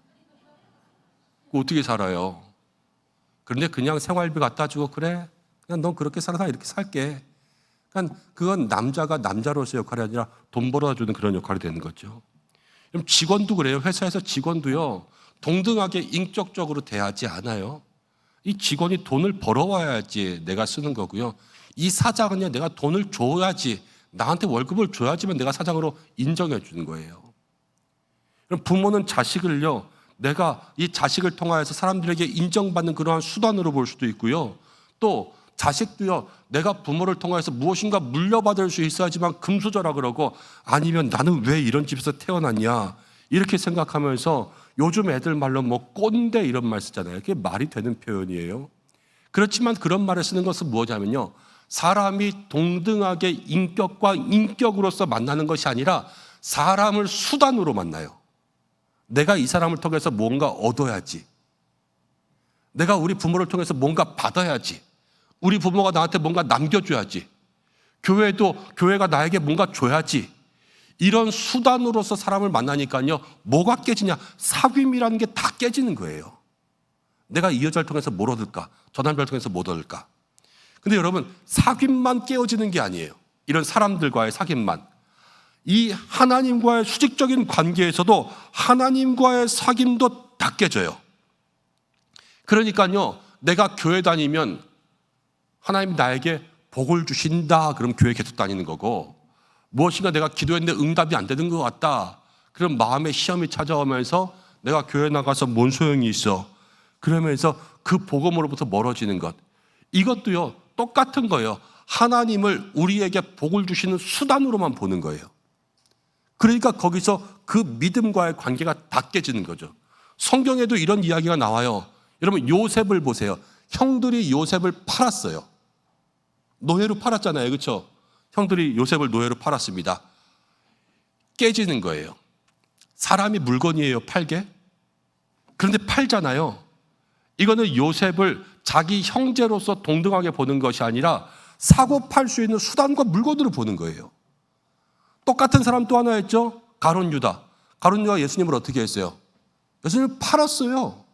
어떻게 살아요? 그런데 그냥 생활비 갖다 주고, 그래, 그냥 넌 그렇게 살아서 이렇게 살게. 그러니까 그건 남자가 남자로서의 역할이 아니라 돈 벌어다 주는 그런 역할이 되는 거죠. 그럼 직원도 그래요. 회사에서 직원도요, 동등하게 인격적으로 대하지 않아요. 이 직원이 돈을 벌어와야지 내가 쓰는 거고요. 이 사장은요, 내가 돈을 줘야지, 나한테 월급을 줘야지만 내가 사장으로 인정해 주는 거예요. 그럼 부모는 자식을요, 내가 이 자식을 통하여서 사람들에게 인정받는 그러한 수단으로 볼 수도 있고요. 또 자식도요, 내가 부모를 통해서 무엇인가 물려받을 수 있어야지만 금수저라 그러고, 아니면 나는 왜 이런 집에서 태어났냐, 이렇게 생각하면서 요즘 애들 말로 뭐 꼰대 이런 말 쓰잖아요. 그게 말이 되는 표현이에요. 그렇지만 그런 말을 쓰는 것은 무엇이냐면요, 사람이 동등하게 인격과 인격으로서 만나는 것이 아니라 사람을 수단으로 만나요. 내가 이 사람을 통해서 뭔가 얻어야지, 내가 우리 부모를 통해서 뭔가 받아야지, 우리 부모가 나한테 뭔가 남겨줘야지, 교회도 교회가 나에게 뭔가 줘야지, 이런 수단으로서 사람을 만나니까요, 뭐가 깨지냐? 사귐이라는 게 다 깨지는 거예요. 내가 이 여자를 통해서 뭘 얻을까? 저 남자를 통해서 못 얻을까? 근데 여러분, 사귐만 깨어지는 게 아니에요. 이런 사람들과의 사귐만. 이 하나님과의 수직적인 관계에서도 하나님과의 사귐도 다 깨져요. 그러니까요, 내가 교회 다니면 하나님 나에게 복을 주신다, 그럼 교회 계속 다니는 거고, 무엇인가 내가 기도했는데 응답이 안 되는 것 같다. 그런 마음의 시험이 찾아오면서 내가 교회 나가서 뭔 소용이 있어. 그러면서 그 복음으로부터 멀어지는 것. 이것도요, 똑같은 거예요. 하나님을 우리에게 복을 주시는 수단으로만 보는 거예요. 그러니까 거기서 그 믿음과의 관계가 다 깨지는 거죠. 성경에도 이런 이야기가 나와요. 여러분, 요셉을 보세요. 형들이 요셉을 팔았어요. 노예로 팔았잖아요. 그렇죠? 형들이 요셉을 노예로 팔았습니다. 깨지는 거예요. 사람이 물건이에요, 팔게? 그런데 팔잖아요. 이거는 요셉을 자기 형제로서 동등하게 보는 것이 아니라 사고 팔 수 있는 수단과 물건으로 보는 거예요. 똑같은 사람 또 하나 있죠? 가룟 유다. 가룟 유다가 예수님을 어떻게 했어요? 예수님을 팔았어요.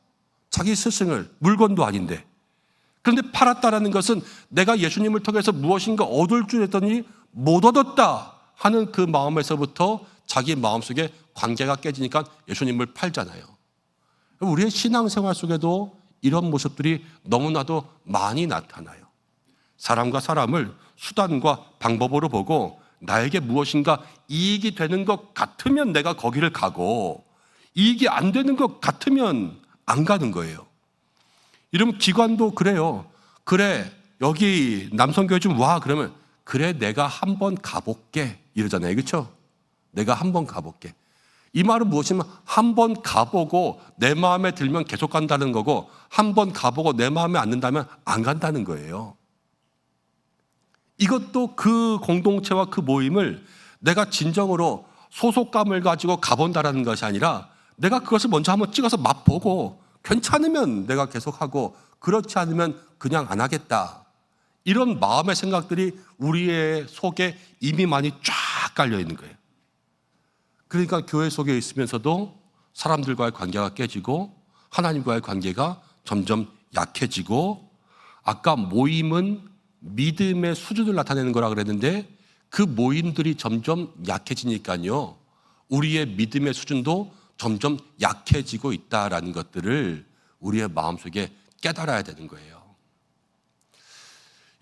자기 스승을. 물건도 아닌데. 그런데 팔았다라는 것은 내가 예수님을 통해서 무엇인가 얻을 줄 했더니 못 얻었다 하는 그 마음에서부터 자기 마음속에 관계가 깨지니까 예수님을 팔잖아요. 우리의 신앙생활 속에도 이런 모습들이 너무나도 많이 나타나요. 사람과 사람을 수단과 방법으로 보고 나에게 무엇인가 이익이 되는 것 같으면 내가 거기를 가고 이익이 안 되는 것 같으면 안 가는 거예요. 이러면 기관도 그래요. 그래, 여기 남성교회 좀 와. 그러면 그래, 내가 한번 가볼게. 이러잖아요. 그렇죠? 내가 한번 가볼게. 이 말은 무엇이냐면 한번 가보고 내 마음에 들면 계속 간다는 거고 한번 가보고 내 마음에 안 든다면 안 간다는 거예요. 이것도 그 공동체와 그 모임을 내가 진정으로 소속감을 가지고 가본다라는 것이 아니라 내가 그것을 먼저 한번 찍어서 맛보고 괜찮으면 내가 계속하고 그렇지 않으면 그냥 안 하겠다. 이런 마음의 생각들이 우리의 속에 이미 많이 쫙 깔려 있는 거예요. 그러니까 교회 속에 있으면서도 사람들과의 관계가 깨지고 하나님과의 관계가 점점 약해지고 아까 모임은 믿음의 수준을 나타내는 거라 그랬는데 그 모임들이 점점 약해지니까요. 우리의 믿음의 수준도 점점 약해지고 있다라는 것들을 우리의 마음속에 깨달아야 되는 거예요.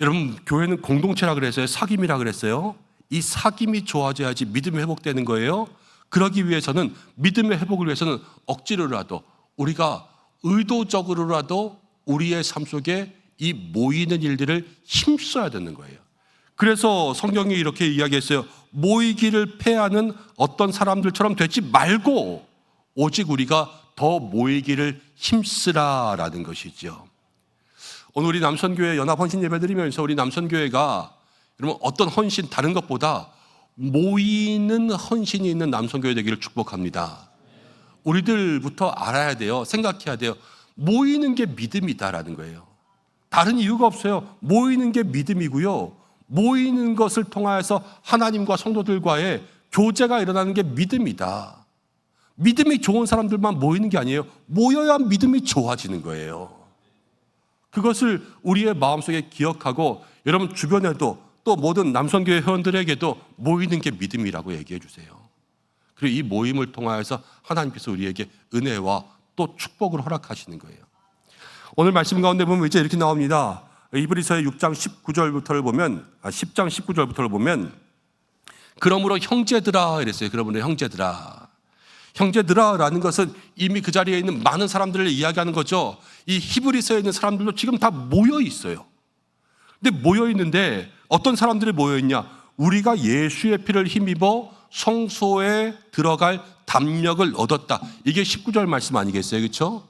여러분, 교회는 공동체라 그랬어요. 사귐이라 그랬어요. 이 사귐이 좋아져야지 믿음이 회복되는 거예요. 그러기 위해서는 믿음의 회복을 위해서는 억지로라도 우리가 의도적으로라도 우리의 삶 속에 이 모이는 일들을 힘써야 되는 거예요. 그래서 성경이 이렇게 이야기했어요. 모이기를 패하는 어떤 사람들처럼 되지 말고 오직 우리가 더 모이기를 힘쓰라라는 것이죠. 오늘 우리 남선교회 연합헌신 예배 드리면서 우리 남선교회가 여러분 어떤 헌신 다른 것보다 모이는 헌신이 있는 남선교회 되기를 축복합니다. 우리들부터 알아야 돼요. 생각해야 돼요. 모이는 게 믿음이다라는 거예요. 다른 이유가 없어요. 모이는 게 믿음이고요. 모이는 것을 통하여서 하나님과 성도들과의 교제가 일어나는 게 믿음이다. 믿음이 좋은 사람들만 모이는 게 아니에요. 모여야 믿음이 좋아지는 거예요. 그것을 우리의 마음속에 기억하고 여러분 주변에도 또 모든 남성교회 회원들에게도 모이는 게 믿음이라고 얘기해 주세요. 그리고 이 모임을 통하여서 하나님께서 우리에게 은혜와 또 축복을 허락하시는 거예요. 오늘 말씀 가운데 보면 이제 이렇게 나옵니다. 이브리서의 6장 19절부터를 보면 10장 19절부터를 보면 그러므로 형제들아 이랬어요. 그러므로 형제들아. 형제들아라는 것은 이미 그 자리에 있는 많은 사람들을 이야기하는 거죠. 이 히브리서에 있는 사람들도 지금 다 모여 있어요. 근데 모여 있는데 어떤 사람들이 모여 있냐? 우리가 예수의 피를 힘입어 성소에 들어갈 담력을 얻었다. 이게 19절 말씀 아니겠어요? 그렇죠?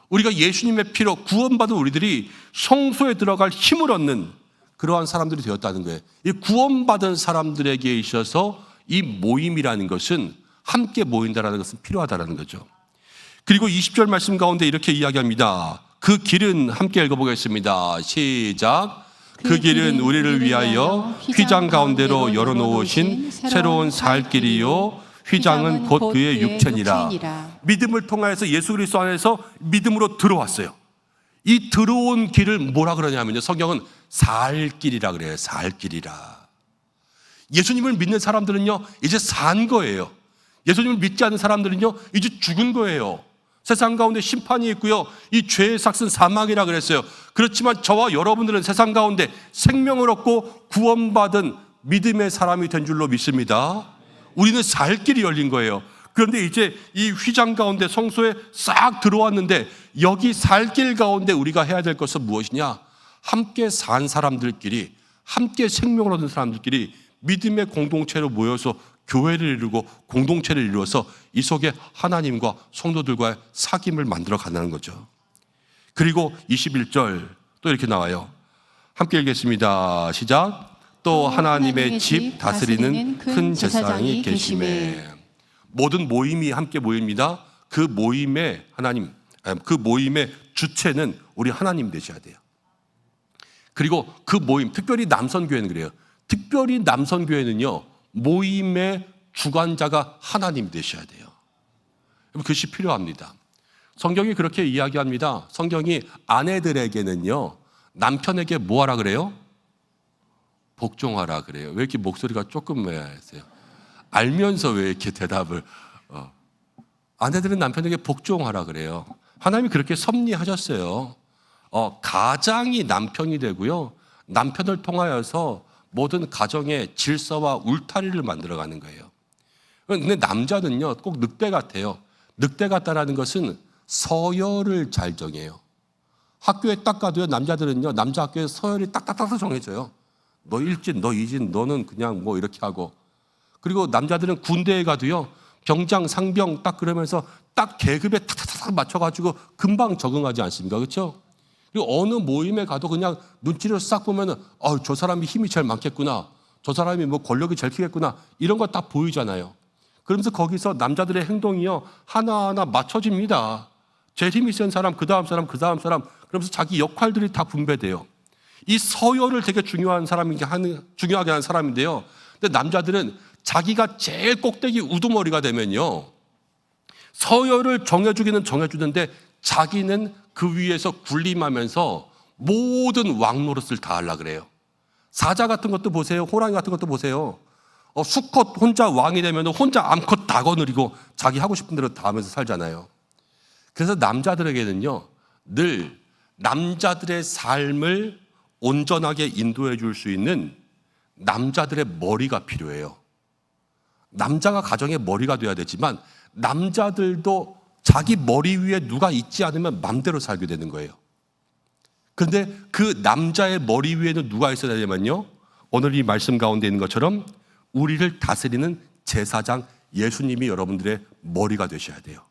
우리가 예수님의 피로 구원받은 우리들이 성소에 들어갈 힘을 얻는 그러한 사람들이 되었다는 거예요. 이 구원받은 사람들에게 있어서 이 모임이라는 것은 함께 모인다라는 것은 필요하다라는 거죠. 그리고 20절 말씀 가운데 이렇게 이야기합니다. 그 길은 함께 읽어보겠습니다. 시작. 그 길은 우리를 위하여 휘장 가운데로 열어놓으신 새로운 살 길이요 휘장은 곧 그의 육체니라. 믿음을 통하여서 예수 그리스도 안에서 믿음으로 들어왔어요. 이 들어온 길을 뭐라 그러냐면요. 성경은 살 길이라 그래요. 살 길이라. 예수님을 믿는 사람들은요 이제 산 거예요. 예수님을 믿지 않는 사람들은요 이제 죽은 거예요. 세상 가운데 심판이 있고요. 이 죄의 삭은 사망이라 그랬어요. 그렇지만 저와 여러분들은 세상 가운데 생명을 얻고 구원받은 믿음의 사람이 된 줄로 믿습니다. 우리는 살 길이 열린 거예요. 그런데 이제 이 휘장 가운데 성소에 싹 들어왔는데 여기 살 길 가운데 우리가 해야 될 것은 무엇이냐? 함께 산 사람들끼리, 함께 생명을 얻은 사람들끼리 믿음의 공동체로 모여서 교회를 이루고 공동체를 이루어서 이 속에 하나님과 성도들과의 사귐을 만들어 가는 거죠. 그리고 21절 또 이렇게 나와요. 함께 읽겠습니다. 시작. 또 하나님의 집 다스리는 큰 제사장이 계심에. 모든 모임이 함께 모입니다. 그 모임의 그 모임의 주체는 우리 하나님 되셔야 돼요. 그리고 그 모임, 특별히 남선교회는 그래요. 특별히 남선교회는요, 모임의 주관자가 하나님 되셔야 돼요. 그것이 필요합니다. 성경이 그렇게 이야기합니다. 성경이 아내들에게는요, 남편에게 뭐 하라 그래요? 복종하라 그래요. 왜 이렇게 목소리가 조금 하세요? 알면서 왜 이렇게 대답을 아내들은 남편에게 복종하라 그래요. 하나님이 그렇게 섭리하셨어요. 가장이 남편이 되고요, 남편을 통하여서 모든 가정의 질서와 울타리를 만들어가는 거예요. 근데 남자는요, 꼭 늑대 같아요. 늑대 같다라는 것은 서열을 잘 정해요. 학교에 딱 가도요, 남자들은요, 남자 학교에 서열이 딱딱딱 정해져요. 너 일진, 너 이진, 너는 그냥 뭐 이렇게 하고. 그리고 남자들은 군대에 가도요, 병장, 상병 딱 그러면서 딱 계급에 탁탁탁 맞춰가지고 금방 적응하지 않습니까? 그렇죠? 그리고 어느 모임에 가도 그냥 눈치를 싹 보면은, 저 사람이 힘이 제일 많겠구나. 저 사람이 뭐 권력이 제일 크겠구나. 이런 거 딱 보이잖아요. 그러면서 거기서 남자들의 행동이요, 하나하나 맞춰집니다. 제일 힘이 센 사람, 그 다음 사람, 그 다음 사람. 그러면서 자기 역할들이 다 분배돼요. 이 서열을 되게 중요하게 하는 사람인데요. 근데 남자들은 자기가 제일 꼭대기 우두머리가 되면요, 서열을 정해주는데 자기는 그 위에서 군림하면서 모든 왕노릇을 다 하려고 그래요. 사자 같은 것도 보세요. 호랑이 같은 것도 보세요. 수컷 혼자 왕이 되면 혼자 암컷 다 거느리고 자기 하고 싶은 대로 다 하면서 살잖아요. 그래서 남자들에게는요, 늘 남자들의 삶을 온전하게 인도해 줄 수 있는 남자들의 머리가 필요해요. 남자가 가정의 머리가 돼야 되지만 남자들도 자기 머리 위에 누가 있지 않으면 맘대로 살게 되는 거예요. 그런데 그 남자의 머리 위에는 누가 있어야 되냐면요, 오늘 이 말씀 가운데 있는 것처럼 우리를 다스리는 제사장 예수님이 여러분들의 머리가 되셔야 돼요.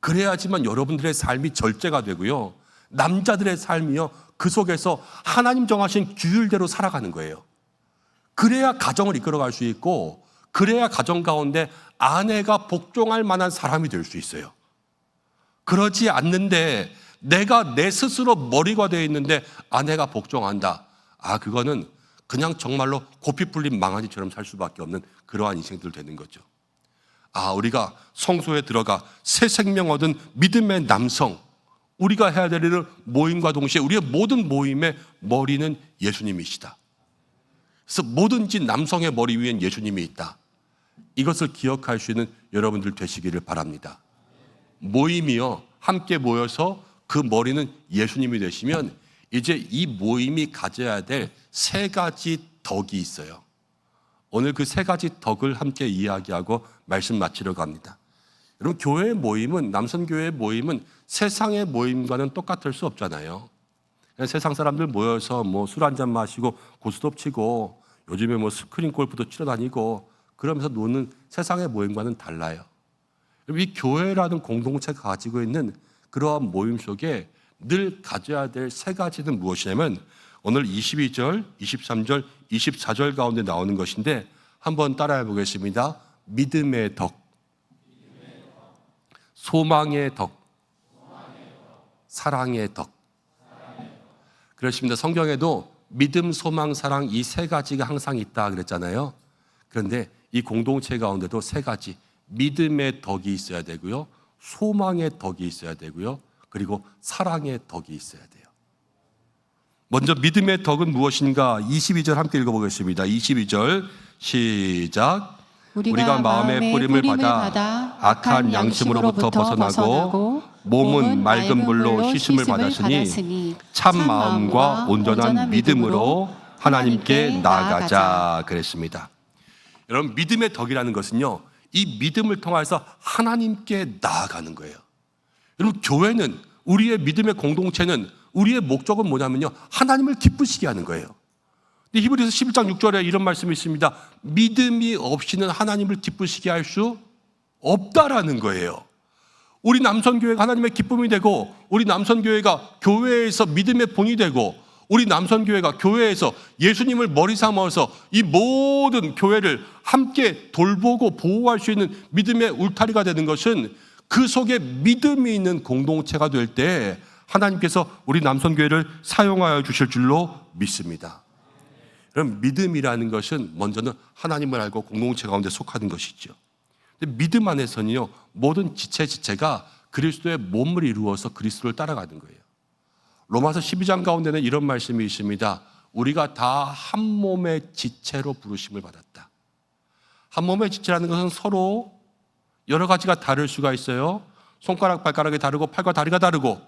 그래야지만 여러분들의 삶이 절제가 되고요, 남자들의 삶이요, 그 속에서 하나님 정하신 규율대로 살아가는 거예요. 그래야 가정을 이끌어갈 수 있고, 그래야 가정 가운데 아내가 복종할 만한 사람이 될 수 있어요. 그러지 않는데 내가 내 스스로 머리가 되어 있는데 아내가 복종한다. 그거는 그냥 정말로 고삐 풀린 망아지처럼 살 수밖에 없는 그러한 인생들 되는 거죠. 우리가 성소에 들어가 새 생명 얻은 믿음의 남성, 우리가 해야 될 일은 모임과 동시에 우리의 모든 모임의 머리는 예수님이시다. 그래서 뭐든지 남성의 머리 위엔 예수님이 있다. 이것을 기억할 수 있는 여러분들 되시기를 바랍니다. 모임이요, 함께 모여서 그 머리는 예수님이 되시면 이제 이 모임이 가져야 될 세 가지 덕이 있어요. 오늘 그 세 가지 덕을 함께 이야기하고 말씀 마치려고 합니다. 여러분, 교회의 모임은, 남선교회의 모임은 세상의 모임과는 똑같을 수 없잖아요. 세상 사람들 모여서 뭐 술 한잔 마시고 고스톱 치고 요즘에 뭐 스크린 골프도 치러 다니고 그러면서 노는 세상의 모임과는 달라요. 이 교회라는 공동체가 가지고 있는 그러한 모임 속에 늘 가져야 될 세 가지는 무엇이냐면, 오늘 22절, 23절, 24절 가운데 나오는 것인데 한번 따라해 보겠습니다. 믿음의 덕, 소망의 덕, 사랑의 덕. 그렇습니다. 성경에도 믿음, 소망, 사랑 이 세 가지가 항상 있다 그랬잖아요. 그런데 이 공동체 가운데도 세 가지, 믿음의 덕이 있어야 되고요, 소망의 덕이 있어야 되고요, 그리고 사랑의 덕이 있어야 돼요. 먼저 믿음의 덕은 무엇인가? 22절 함께 읽어보겠습니다. 22절 시작. 우리가 마음의 뿌림을 받아 악한 양심으로부터 벗어나고 몸은 맑은 물로 씻음을 받았으니 참 마음과 온전한 믿음으로 하나님께 나아가자 그랬습니다. 여러분, 믿음의 덕이라는 것은요, 이 믿음을 통해서 하나님께 나아가는 거예요. 여러분, 교회는, 우리의 믿음의 공동체는, 우리의 목적은 뭐냐면요, 하나님을 기쁘시게 하는 거예요. 근데 히브리서 11장 6절에 이런 말씀이 있습니다. 믿음이 없이는 하나님을 기쁘시게 할 수 없다라는 거예요. 우리 남선교회가 하나님의 기쁨이 되고, 우리 남선교회가 교회에서 믿음의 본이 되고, 우리 남선교회가 교회에서 예수님을 머리 삼아서 이 모든 교회를 함께 돌보고 보호할 수 있는 믿음의 울타리가 되는 것은 그 속에 믿음이 있는 공동체가 될 때 하나님께서 우리 남선교회를 사용하여 주실 줄로 믿습니다. 그럼 믿음이라는 것은 먼저는 하나님을 알고 공동체 가운데 속하는 것이죠. 믿음 안에서는요, 모든 지체가 그리스도의 몸을 이루어서 그리스도를 따라가는 거예요. 로마서 12장 가운데는 이런 말씀이 있습니다. 우리가 다 한 몸의 지체로 부르심을 받았다. 한 몸의 지체라는 것은 서로 여러 가지가 다를 수가 있어요. 손가락, 발가락이 다르고 팔과 다리가 다르고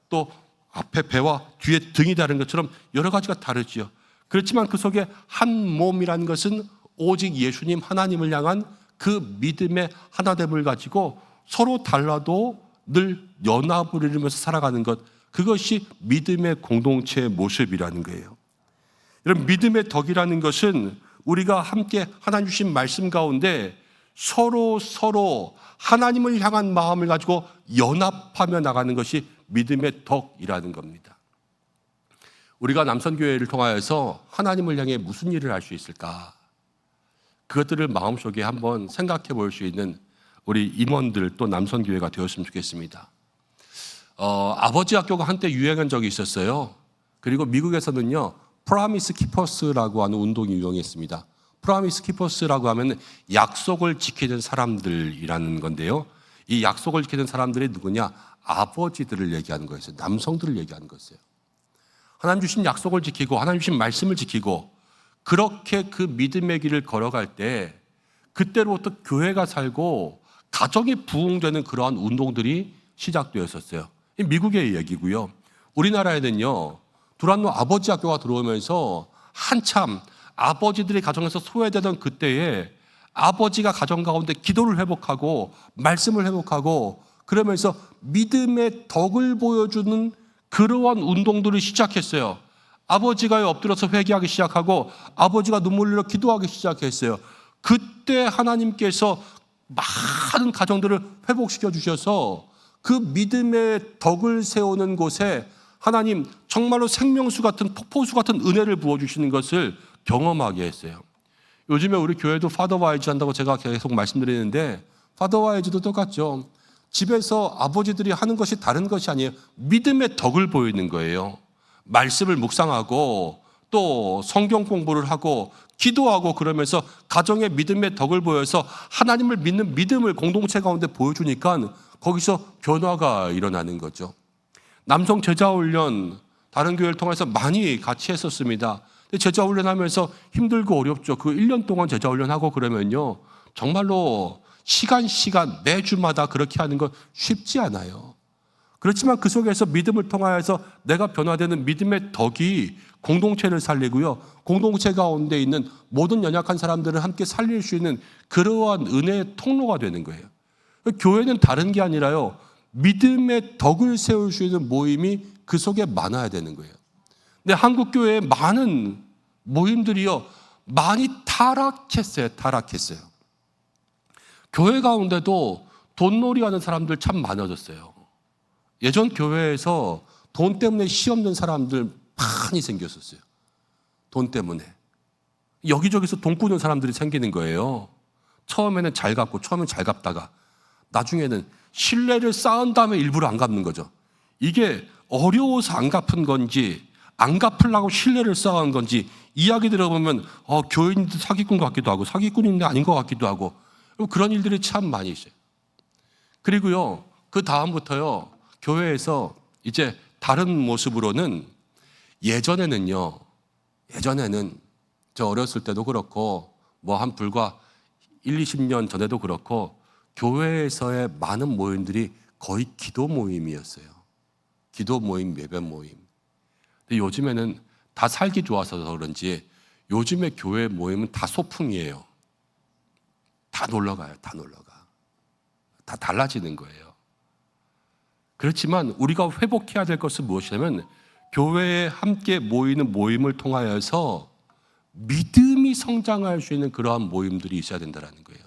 또 앞에 배와 뒤에 등이 다른 것처럼 여러 가지가 다르지요. 그렇지만 그 속에 한 몸이라는 것은 오직 예수님 하나님을 향한 그 믿음의 하나됨을 가지고 서로 달라도 늘 연합을 이루면서 살아가는 것, 그것이 믿음의 공동체의 모습이라는 거예요. 여러분, 믿음의 덕이라는 것은 우리가 함께 하나님 주신 말씀 가운데 서로 하나님을 향한 마음을 가지고 연합하며 나가는 것이 믿음의 덕이라는 겁니다. 우리가 남선교회를 통하여서 하나님을 향해 무슨 일을 할 수 있을까? 그것들을 마음속에 한번 생각해 볼 수 있는 우리 임원들 또 남선교회가 되었으면 좋겠습니다. 아버지 학교가 한때 유행한 적이 있었어요. 그리고 미국에서는요, 프라미스 키퍼스라고 하는 운동이 유행했습니다. 프라미스 키퍼스라고 하면 약속을 지키는 사람들이라는 건데요. 이 약속을 지키는 사람들이 누구냐? 아버지들을 얘기하는 거였어요. 남성들을 얘기하는 거였어요. 하나님 주신 약속을 지키고 하나님 주신 말씀을 지키고 그렇게 그 믿음의 길을 걸어갈 때 그때로부터 교회가 살고 가정이 부흥되는 그러한 운동들이 시작되었었어요. 미국의 얘기고요. 우리나라에는요, 두란노 아버지 학교가 들어오면서 한참 아버지들이 가정에서 소외되던 그때에 아버지가 가정 가운데 기도를 회복하고 말씀을 회복하고 그러면서 믿음의 덕을 보여주는 그러한 운동들을 시작했어요. 아버지가 엎드려서 회개하기 시작하고 아버지가 눈물 흘려 기도하기 시작했어요. 그때 하나님께서 많은 가정들을 회복시켜 주셔서 그 믿음의 덕을 세우는 곳에 하나님 정말로 생명수 같은 폭포수 같은 은혜를 부어주시는 것을 경험하게 했어요. 요즘에 우리 교회도 파더와이즈 한다고 제가 계속 말씀드리는데 파더와이즈도 똑같죠. 집에서 아버지들이 하는 것이 다른 것이 아니에요. 믿음의 덕을 보이는 거예요. 말씀을 묵상하고 또 성경 공부를 하고 기도하고 그러면서 가정의 믿음의 덕을 보여서 하나님을 믿는 믿음을 공동체 가운데 보여주니까 거기서 변화가 일어나는 거죠. 남성 제자훈련 다른 교회를 통해서 많이 같이 했었습니다. 제자훈련하면서 힘들고 어렵죠. 그 1년 동안 제자훈련하고 그러면요, 정말로 시간 매주마다 그렇게 하는 건 쉽지 않아요. 그렇지만 그 속에서 믿음을 통하여서 내가 변화되는 믿음의 덕이 공동체를 살리고요, 공동체 가운데 있는 모든 연약한 사람들을 함께 살릴 수 있는 그러한 은혜의 통로가 되는 거예요. 교회는 다른 게 아니라요, 믿음의 덕을 세울 수 있는 모임이 그 속에 많아야 되는 거예요. 근데 한국 교회의 많은 모임들이요, 많이 타락했어요. 교회 가운데도 돈놀이 하는 사람들 참 많아졌어요. 예전 교회에서 돈 때문에 시 없는 사람들 많이 생겼었어요. 돈 때문에. 여기저기서 돈 꾸는 사람들이 생기는 거예요. 처음에는 잘 갚고, 처음엔 잘 갚다가 나중에는 신뢰를 쌓은 다음에 일부러 안 갚는 거죠. 이게 어려워서 안 갚은 건지 안 갚으려고 신뢰를 쌓은 건지 이야기 들어보면 교인도 사기꾼 같기도 하고 사기꾼인데 아닌 것 같기도 하고 그런 일들이 참 많이 있어요. 그리고요, 그 다음부터요, 교회에서 이제 다른 모습으로는 예전에는 저 어렸을 때도 그렇고 뭐 한 불과 20년 전에도 그렇고 교회에서의 많은 모임들이 거의 기도 모임이었어요. 기도 모임, 예배 모임. 근데 요즘에는 다 살기 좋아서 그런지 요즘에 교회 모임은 다 소풍이에요. 다 놀러 가요. 다 놀러 가. 다 달라지는 거예요. 그렇지만 우리가 회복해야 될 것은 무엇이냐면 교회에 함께 모이는 모임을 통하여서 믿음이 성장할 수 있는 그러한 모임들이 있어야 된다는 거예요.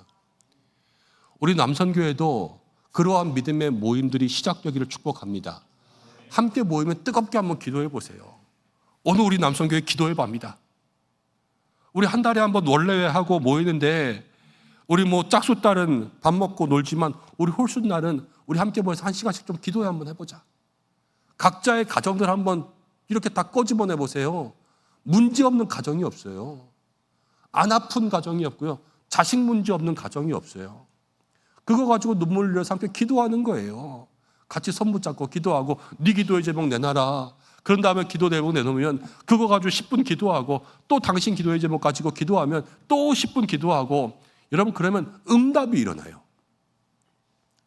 우리 남선교회도 그러한 믿음의 모임들이 시작되기를 축복합니다. 함께 모이면 뜨겁게 한번 기도해 보세요. 오늘 우리 남선교회 기도해 봅니다. 우리 한 달에 한번 원래회하고 모이는데 우리 뭐 짝수딸은 밥 먹고 놀지만 우리 홀수날은 우리 함께 모여서 1시간씩 좀 기도회 한번 해보자. 각자의 가정들 한번 이렇게 다 꺼집어내 보세요. 문제 없는 가정이 없어요. 안 아픈 가정이 없고요. 자식 문제 없는 가정이 없어요. 그거 가지고 눈물 흘려서 함께 기도하는 거예요. 같이 손 붙잡고 기도하고 네 기도의 제목 내놔라. 그런 다음에 기도 제목 내놓으면 그거 가지고 10분 기도하고 또 당신 기도의 제목 가지고 기도하면 또 10분 기도하고 여러분 그러면 응답이 일어나요.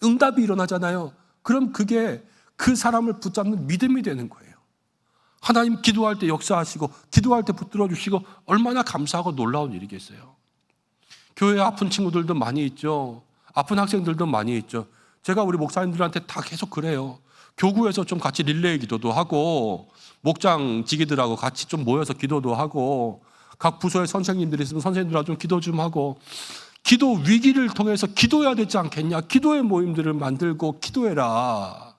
응답이 일어나잖아요. 그럼 그게 그 사람을 붙잡는 믿음이 되는 거예요. 하나님 기도할 때 역사하시고 기도할 때 붙들어 주시고 얼마나 감사하고 놀라운 일이겠어요. 교회에 아픈 친구들도 많이 있죠. 아픈 학생들도 많이 있죠. 제가 우리 목사님들한테 다 계속 그래요. 교구에서 좀 같이 릴레이 기도도 하고 목장 지기들하고 같이 좀 모여서 기도도 하고 각 부서의 선생님들이 있으면 선생님들하고 좀 기도 좀 하고 기도 위기를 통해서 기도해야 되지 않겠냐. 기도의 모임들을 만들고 기도해라.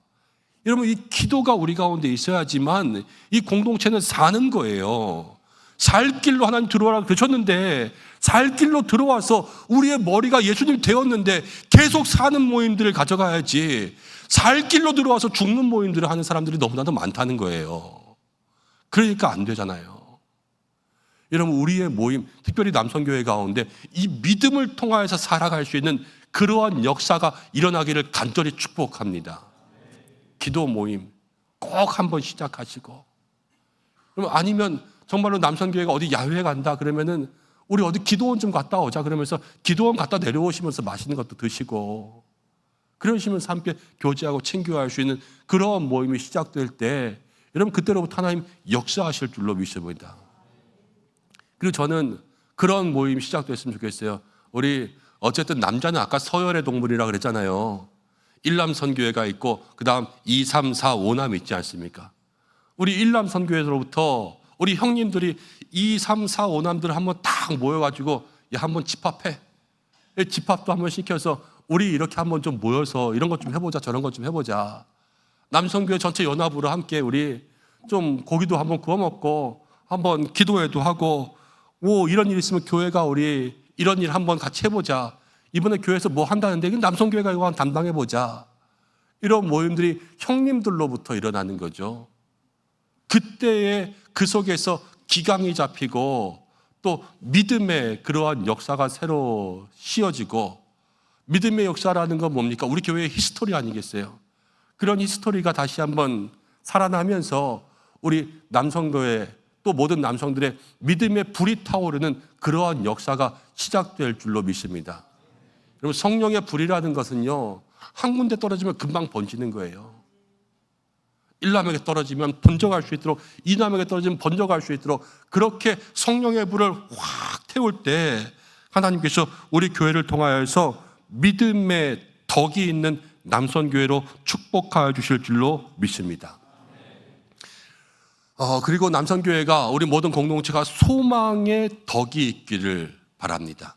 여러분 이 기도가 우리 가운데 있어야지만 이 공동체는 사는 거예요. 살 길로 하나님 들어오라고 그러셨는데 살 길로 들어와서 우리의 머리가 예수님 되었는데 계속 사는 모임들을 가져가야지 살 길로 들어와서 죽는 모임들을 하는 사람들이 너무나도 많다는 거예요. 그러니까 안 되잖아요. 여러분 우리의 모임, 특별히 남선교회 가운데 이 믿음을 통하여서 살아갈 수 있는 그러한 역사가 일어나기를 간절히 축복합니다. 기도 모임 꼭 한번 시작하시고 그럼 아니면 정말로 남선교회가 어디 야외에 간다 그러면은 우리 어디 기도원 좀 갔다 오자 그러면서 기도원 갔다 내려오시면서 맛있는 것도 드시고 그러시면서 함께 교제하고 친교할 수 있는 그런 모임이 시작될 때 여러분 그때로부터 하나님 역사하실 줄로 믿습니다. 그리고 저는 그런 모임이 시작됐으면 좋겠어요. 우리 어쨌든 남자는 아까 서열의 동물이라 그랬잖아요. 1남 선교회가 있고 그 다음 2, 3, 4, 5남 있지 않습니까? 우리 1남 선교회로부터 우리 형님들이 2, 3, 4, 5남들 한번 딱 모여가지고 야 한번 집합해. 집합도 한번 시켜서 우리 이렇게 한번 좀 모여서 이런 것 좀 해보자 저런 것 좀 해보자. 남선교회 전체 연합으로 함께 우리 좀 고기도 한번 구워 먹고 한번 기도회도 하고 오 이런 일 있으면 교회가 우리 이런 일 한번 같이 해보자. 이번에 교회에서 뭐 한다는데 이건 남선교회가 이거 한번 담당해보자. 이런 모임들이 형님들로부터 일어나는 거죠. 그때의 그 속에서 기강이 잡히고 또 믿음의 그러한 역사가 새로 씌어지고 믿음의 역사라는 건 뭡니까? 우리 교회의 히스토리 아니겠어요? 그런 히스토리가 다시 한번 살아나면서 우리 남성교회 또 모든 남성들의 믿음의 불이 타오르는 그러한 역사가 시작될 줄로 믿습니다. 여러분 성령의 불이라는 것은요 한 군데 떨어지면 금방 번지는 거예요. 1남에게 떨어지면 번져갈 수 있도록 2남에게 떨어지면 번져갈 수 있도록 그렇게 성령의 불을 확 태울 때 하나님께서 우리 교회를 통하여서 믿음의 덕이 있는 남선교회로 축복하여 주실 줄로 믿습니다. 그리고 남선교회가 우리 모든 공동체가 소망의 덕이 있기를 바랍니다.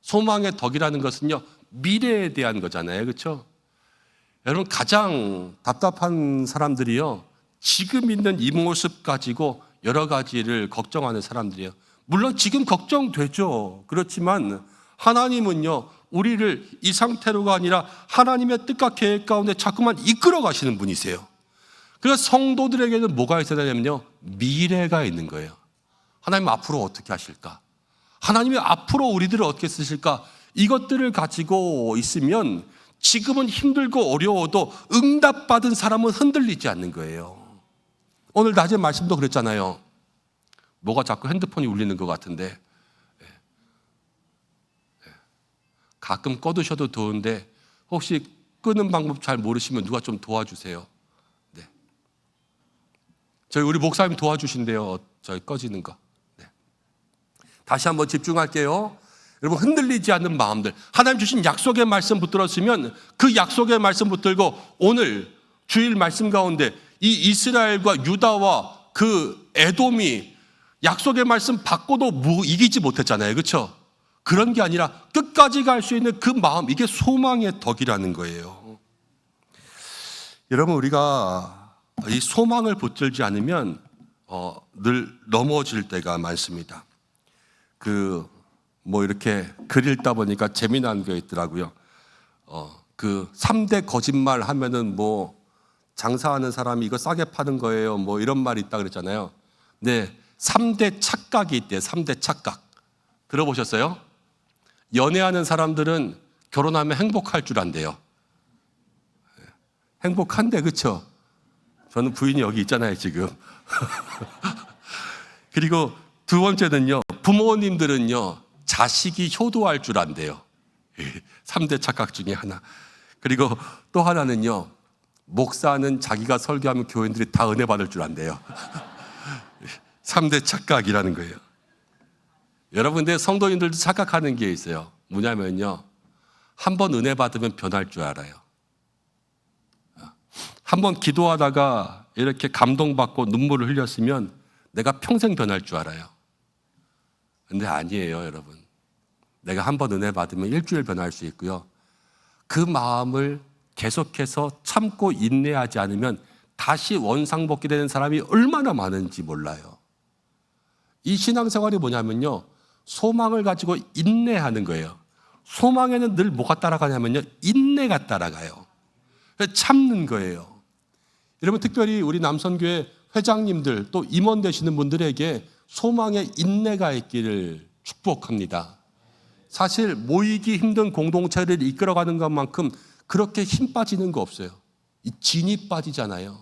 소망의 덕이라는 것은요 미래에 대한 거잖아요. 그렇죠? 여러분 가장 답답한 사람들이요 지금 있는 이 모습 가지고 여러 가지를 걱정하는 사람들이에요. 물론 지금 걱정되죠. 그렇지만 하나님은요 우리를 이 상태로가 아니라 하나님의 뜻과 계획 가운데 자꾸만 이끌어 가시는 분이세요. 그래서 성도들에게는 뭐가 있어야 되냐면요 미래가 있는 거예요. 하나님 앞으로 어떻게 하실까? 하나님이 앞으로 우리들을 어떻게 쓰실까? 이것들을 가지고 있으면 지금은 힘들고 어려워도 응답받은 사람은 흔들리지 않는 거예요. 오늘 낮에 말씀도 그랬잖아요. 뭐가 자꾸 핸드폰이 울리는 것 같은데 가끔 꺼두셔도 좋은데 혹시 끄는 방법 잘 모르시면 누가 좀 도와주세요. 네. 저희 우리 목사님 도와주신대요. 꺼지는 거. 네. 다시 한번 집중할게요. 여러분, 흔들리지 않는 마음들. 하나님 주신 약속의 말씀 붙들었으면 그 약속의 말씀 붙들고 오늘 주일 말씀 가운데 이 이스라엘과 유다와 그 에돔이 약속의 말씀 받고도 이기지 못했잖아요. 그렇죠? 그런 게 아니라 끝까지 갈 수 있는 그 마음, 이게 소망의 덕이라는 거예요. 여러분, 우리가 이 소망을 붙들지 않으면 늘 넘어질 때가 많습니다. 이렇게 글 읽다 보니까 재미난 게 있더라고요. 그 3대 거짓말 하면은 장사하는 사람이 이거 싸게 파는 거예요. 이런 말이 있다 그랬잖아요. 네, 3대 착각이 있대요. 3대 착각. 들어보셨어요? 연애하는 사람들은 결혼하면 행복할 줄 안대요. 행복한데, 그렇죠? 저는 부인이 여기 있잖아요, 지금. 그리고 두 번째는요, 부모님들은요, 자식이 효도할 줄 안대요. 3대 착각 중에 하나. 그리고 또 하나는요, 목사는 자기가 설교하면 교인들이 다 은혜 받을 줄 안대요. 3대 착각이라는 거예요. 여러분들 성도님들도 착각하는 게 있어요. 뭐냐면요, 한 번 은혜 받으면 변할 줄 알아요. 한 번 기도하다가 이렇게 감동받고 눈물을 흘렸으면 내가 평생 변할 줄 알아요. 근데 아니에요, 여러분. 내가 한 번 은혜 받으면 일주일 변할 수 있고요. 그 마음을 계속해서 참고 인내하지 않으면 다시 원상복귀 되는 사람이 얼마나 많은지 몰라요. 이 신앙생활이 뭐냐면요, 소망을 가지고 인내하는 거예요. 소망에는 늘 뭐가 따라가냐면요, 인내가 따라가요. 참는 거예요. 여러분, 특별히 우리 남선교회 회장님들 또 임원 되시는 분들에게 소망의 인내가 있기를 축복합니다. 사실 모이기 힘든 공동체를 이끌어가는 것만큼 그렇게 힘 빠지는 거 없어요. 이 진이 빠지잖아요.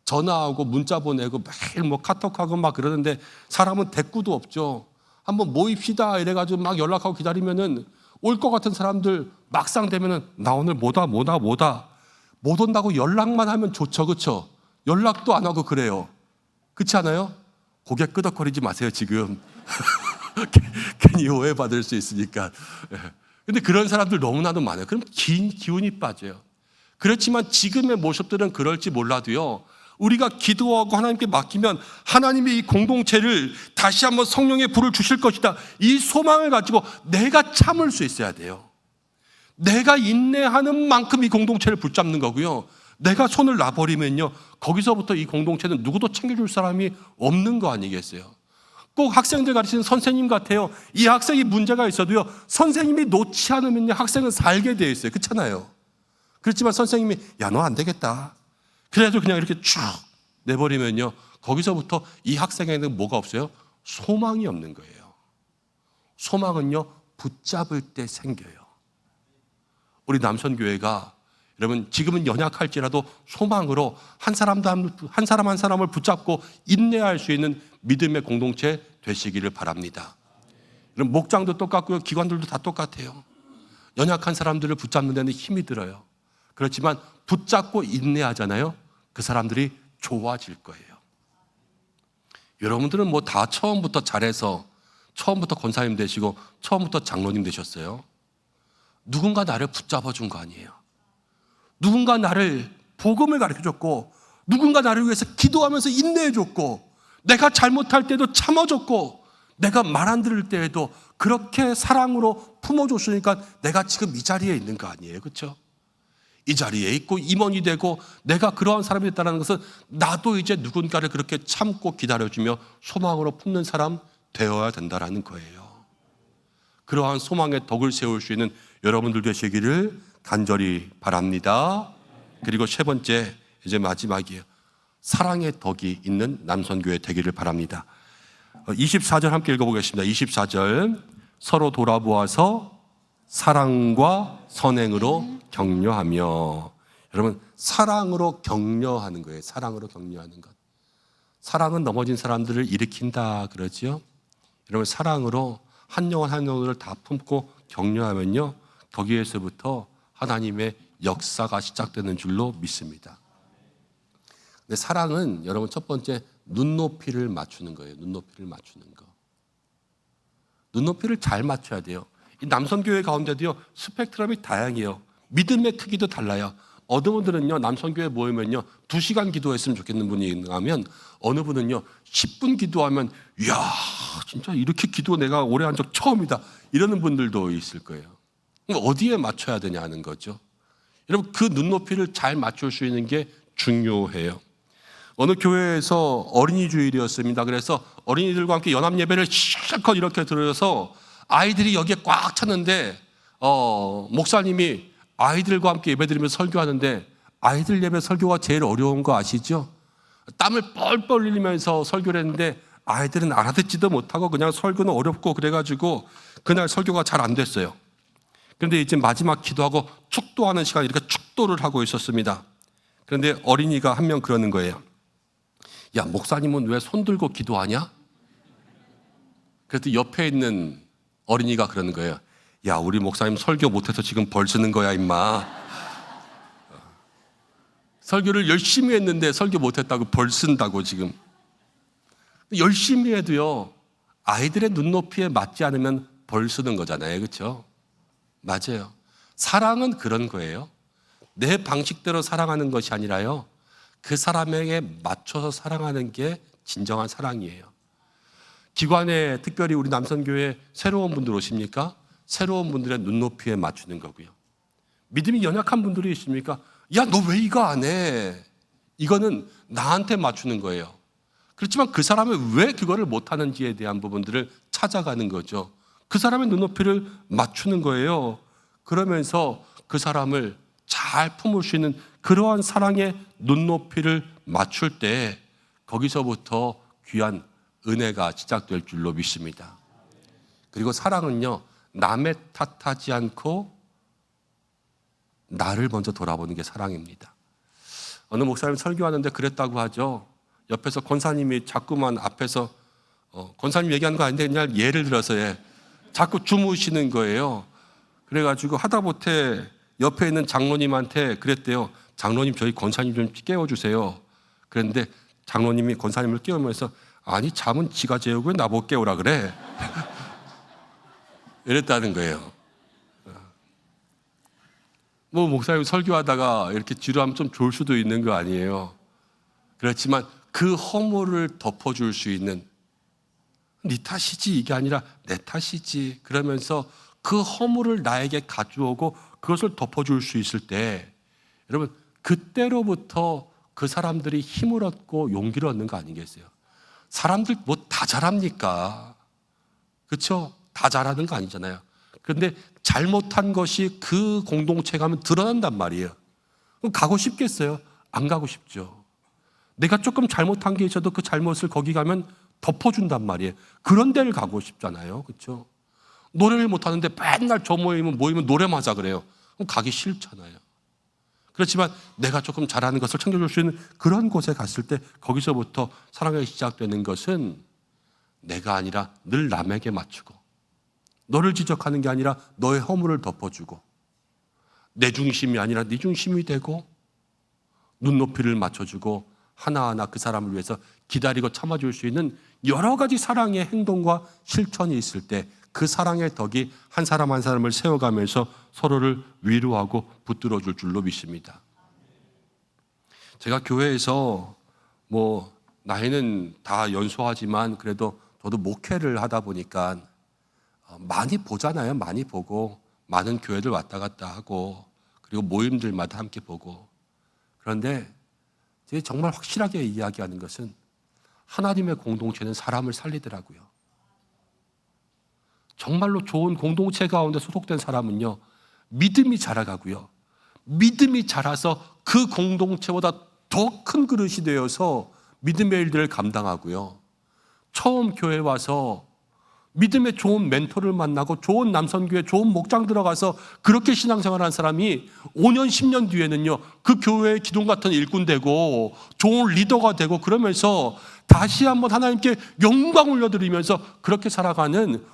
전화하고 문자 보내고 매일 카톡하고 막 그러는데 사람은 대꾸도 없죠. 한번 모입시다 이래가지고 막 연락하고 기다리면은 올 것 같은 사람들 막상 되면은 나 오늘 못 온다고 연락만 하면 좋죠, 그렇죠? 연락도 안 하고 그래요. 그렇지 않아요? 고개 끄덕거리지 마세요, 지금. 괜히 오해받을 수 있으니까. 근데 그런 사람들 너무나도 많아요. 그럼 기운이 빠져요. 그렇지만 지금의 모습들은 그럴지 몰라도요, 우리가 기도하고 하나님께 맡기면 하나님이 이 공동체를 다시 한번 성령의 불을 주실 것이다, 이 소망을 가지고 내가 참을 수 있어야 돼요. 내가 인내하는 만큼 이 공동체를 붙잡는 거고요, 내가 손을 놔버리면요, 거기서부터 이 공동체는 누구도 챙겨줄 사람이 없는 거 아니겠어요? 꼭 학생들 가르치는 선생님 같아요. 이 학생이 문제가 있어도요, 선생님이 놓지 않으면 학생은 살게 되어 있어요. 그렇잖아요. 그렇지만 선생님이 야, 너 안 되겠다, 그래도 그냥 이렇게 쭉 내버리면요, 거기서부터 이 학생에는 뭐가 없어요? 소망이 없는 거예요. 소망은요, 붙잡을 때 생겨요. 우리 남선교회가 여러분 지금은 연약할지라도 소망으로 한 사람 한 사람을 붙잡고 인내할 수 있는 믿음의 공동체 되시기를 바랍니다. 여러분, 목장도 똑같고요, 기관들도 다 똑같아요. 연약한 사람들을 붙잡는 데는 힘이 들어요. 그렇지만 붙잡고 인내하잖아요, 그 사람들이 좋아질 거예요. 여러분들은 다 처음부터 잘해서 처음부터 권사님 되시고 처음부터 장로님 되셨어요. 누군가 나를 붙잡아 준 거 아니에요. 누군가 나를 복음을 가르쳐줬고, 누군가 나를 위해서 기도하면서 인내해줬고, 내가 잘못할 때도 참아줬고, 내가 말 안 들을 때에도 그렇게 사랑으로 품어줬으니까 내가 지금 이 자리에 있는 거 아니에요, 그렇죠? 이 자리에 있고 임원이 되고 내가 그러한 사람이 됐다는 것은 나도 이제 누군가를 그렇게 참고 기다려주며 소망으로 품는 사람 되어야 된다는 거예요. 그러한 소망의 덕을 세울 수 있는 여러분들 되시기를 간절히 바랍니다. 그리고 세 번째, 이제 마지막이에요. 사랑의 덕이 있는 남선교회 되기를 바랍니다. 24절 함께 읽어보겠습니다. 24절, 서로 돌아보아서 사랑과 선행으로 격려하며. 여러분, 사랑으로 격려하는 거예요. 사랑으로 격려하는 것. 사랑은 넘어진 사람들을 일으킨다 그러지요. 여러분, 사랑으로 한 영혼 한 영혼을 다 품고 격려하면요, 거기에서부터 하나님의 역사가 시작되는 줄로 믿습니다. 근데 사랑은 여러분 첫 번째 눈높이를 맞추는 거예요. 눈높이를 맞추는 거. 눈높이를 잘 맞춰야 돼요. 이 남성교회 가운데도요, 스펙트럼이 다양해요. 믿음의 크기도 달라요. 어느 분들은요, 남성교회 모이면요, 2시간 기도했으면 좋겠는 분이 있는가면, 어느 분은요, 10분 기도하면, 이야, 진짜 이렇게 기도 내가 오래 한 적 처음이다. 이러는 분들도 있을 거예요. 어디에 맞춰야 되냐 하는 거죠. 여러분, 그 눈높이를 잘 맞출 수 있는 게 중요해요. 어느 교회에서 어린이 주일이었습니다. 그래서 어린이들과 함께 연합 예배를 실컷 이렇게 들어서 아이들이 여기에 꽉 찼는데 목사님이 아이들과 함께 예배드리면서 설교하는데 아이들 예배 설교가 제일 어려운 거 아시죠? 땀을 뻘뻘 흘리면서 설교를 했는데 아이들은 알아듣지도 못하고 그냥 설교는 어렵고 그래가지고 그날 설교가 잘 안 됐어요. 그런데 이제 마지막 기도하고 축도하는 시간 이렇게 축도를 하고 있었습니다. 그런데 어린이가 한 명 그러는 거예요. 야, 목사님은 왜 손 들고 기도하냐? 그랬더니 옆에 있는 어린이가 그러는 거예요. 야, 우리 목사님 설교 못해서 지금 벌 쓰는 거야, 임마. 설교를 열심히 했는데 설교 못했다고 벌 쓴다고 지금. 열심히 해도요, 아이들의 눈높이에 맞지 않으면 벌 쓰는 거잖아요. 그렇죠? 맞아요. 사랑은 그런 거예요. 내 방식대로 사랑하는 것이 아니라요, 그 사람에게 맞춰서 사랑하는 게 진정한 사랑이에요. 기관에 특별히 우리 남성교회 새로운 분들 오십니까? 새로운 분들의 눈높이에 맞추는 거고요. 믿음이 연약한 분들이 있습니까? 야, 너 왜 이거 안 해? 이거는 나한테 맞추는 거예요. 그렇지만 그 사람이 왜 그거를 못하는지에 대한 부분들을 찾아가는 거죠. 그 사람의 눈높이를 맞추는 거예요. 그러면서 그 사람을 잘 품을 수 있는 그러한 사랑의 눈높이를 맞출 때 거기서부터 귀한 은혜가 시작될 줄로 믿습니다. 그리고 사랑은요, 남의 탓하지 않고 나를 먼저 돌아보는 게 사랑입니다. 어느 목사님 설교하는데 그랬다고 하죠. 옆에서 권사님이 자꾸만 앞에서 권사님 얘기하는 거 아닌데 그냥 예를 들어서 자꾸 주무시는 거예요. 그래가지고 하다못해 옆에 있는 장로님한테 그랬대요. 장로님, 저희 권사님 좀 깨워주세요. 그런데 장로님이 권사님을 깨우면서 아니, 잠은 지가 재우고 나보고 깨우라 그래. 이랬다는 거예요. 뭐 목사님 설교하다가 이렇게 지루하면 좀 좋을 수도 있는 거 아니에요. 그렇지만 그 허물을 덮어줄 수 있는, 네 탓이지 이게 아니라 내 탓이지, 그러면서 그 허물을 나에게 가져오고 그것을 덮어줄 수 있을 때, 여러분 그때로부터 그 사람들이 힘을 얻고 용기를 얻는 거 아니겠어요? 사람들 뭐 다 잘합니까? 그렇죠? 다 잘하는 거 아니잖아요. 그런데 잘못한 것이 그 공동체 가면 드러난단 말이에요. 그럼 가고 싶겠어요? 안 가고 싶죠. 내가 조금 잘못한 게 있어도 그 잘못을 거기 가면 덮어준단 말이에요. 그런 데를 가고 싶잖아요. 그렇죠? 노래를 못하는데 맨날 저 모이면 노래만 하자 그래요. 그럼 가기 싫잖아요. 그렇지만 내가 조금 잘하는 것을 챙겨줄 수 있는 그런 곳에 갔을 때 거기서부터 사랑이 시작되는 것은 내가 아니라 늘 남에게 맞추고, 너를 지적하는 게 아니라 너의 허물을 덮어주고, 내 중심이 아니라 네 중심이 되고, 눈높이를 맞춰주고 하나하나 그 사람을 위해서 기다리고 참아줄 수 있는 여러 가지 사랑의 행동과 실천이 있을 때 그 사랑의 덕이 한 사람 한 사람을 세워가면서 서로를 위로하고 붙들어줄 줄로 믿습니다. 제가 교회에서 뭐 나이는 다 연소하지만 그래도 저도 목회를 하다 보니까 많이 보잖아요. 많이 보고 많은 교회들 왔다 갔다 하고 그리고 모임들마다 함께 보고. 그런데 제가 정말 확실하게 이야기하는 것은 하나님의 공동체는 사람을 살리더라고요. 정말로 좋은 공동체 가운데 소속된 사람은요, 믿음이 자라가고요, 믿음이 자라서 그 공동체보다 더 큰 그릇이 되어서 믿음의 일들을 감당하고요, 처음 교회 와서 믿음의 좋은 멘토를 만나고 좋은 남선교회 좋은 목장 들어가서 그렇게 신앙생활한 사람이 5년 10년 뒤에는요 그 교회의 기둥 같은 일꾼 되고 좋은 리더가 되고 그러면서 다시 한번 하나님께 영광 올려드리면서 그렇게 살아가는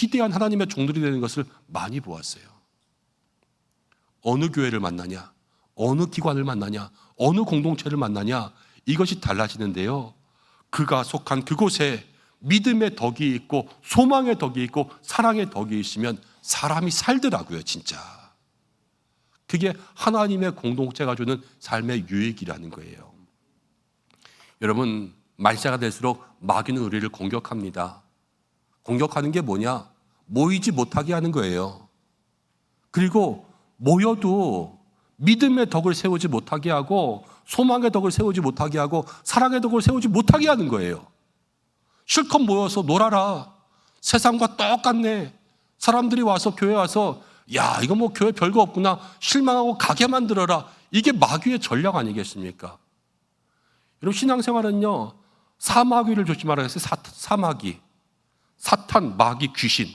위대한 하나님의 종들이 되는 것을 많이 보았어요. 어느 교회를 만나냐, 어느 기관을 만나냐, 어느 공동체를 만나냐, 이것이 달라지는데요. 그가 속한 그곳에 믿음의 덕이 있고 소망의 덕이 있고 사랑의 덕이 있으면 사람이 살더라고요, 진짜. 그게 하나님의 공동체가 주는 삶의 유익이라는 거예요. 여러분, 말세가 될수록 마귀는 우리를 공격합니다. 공격하는 게 뭐냐? 모이지 못하게 하는 거예요. 그리고 모여도 믿음의 덕을 세우지 못하게 하고 소망의 덕을 세우지 못하게 하고 사랑의 덕을 세우지 못하게 하는 거예요. 실컷 모여서 놀아라. 세상과 똑같네. 사람들이 와서 교회 와서 야, 이거 뭐 교회 별거 없구나. 실망하고 가게 만들어라. 이게 마귀의 전략 아니겠습니까? 여러분, 신앙생활은요, 사마귀를 조심하라 했어요. 사마귀. 사탄, 마귀, 귀신.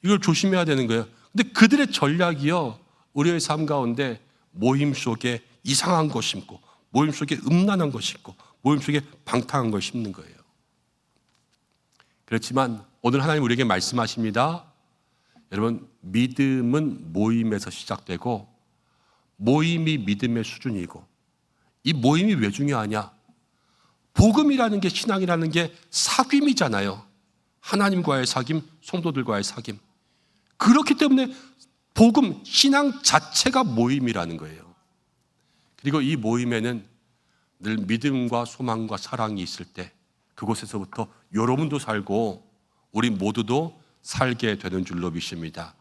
이걸 조심해야 되는 거예요. 근데 그들의 전략이요, 우리의 삶 가운데 모임 속에 이상한 거 심고, 모임 속에 음란한 거 심고, 모임 속에 방탕한 걸 심는 거예요. 그렇지만 오늘 하나님 우리에게 말씀하십니다. 여러분, 믿음은 모임에서 시작되고 모임이 믿음의 수준이고, 이 모임이 왜 중요하냐? 복음이라는 게, 신앙이라는 게 사귐이잖아요. 하나님과의 사귐, 성도들과의 사귐. 그렇기 때문에 복음, 신앙 자체가 모임이라는 거예요. 그리고 이 모임에는 늘 믿음과 소망과 사랑이 있을 때 그곳에서부터 여러분도 살고 우리 모두도 살게 되는 줄로 믿습니다.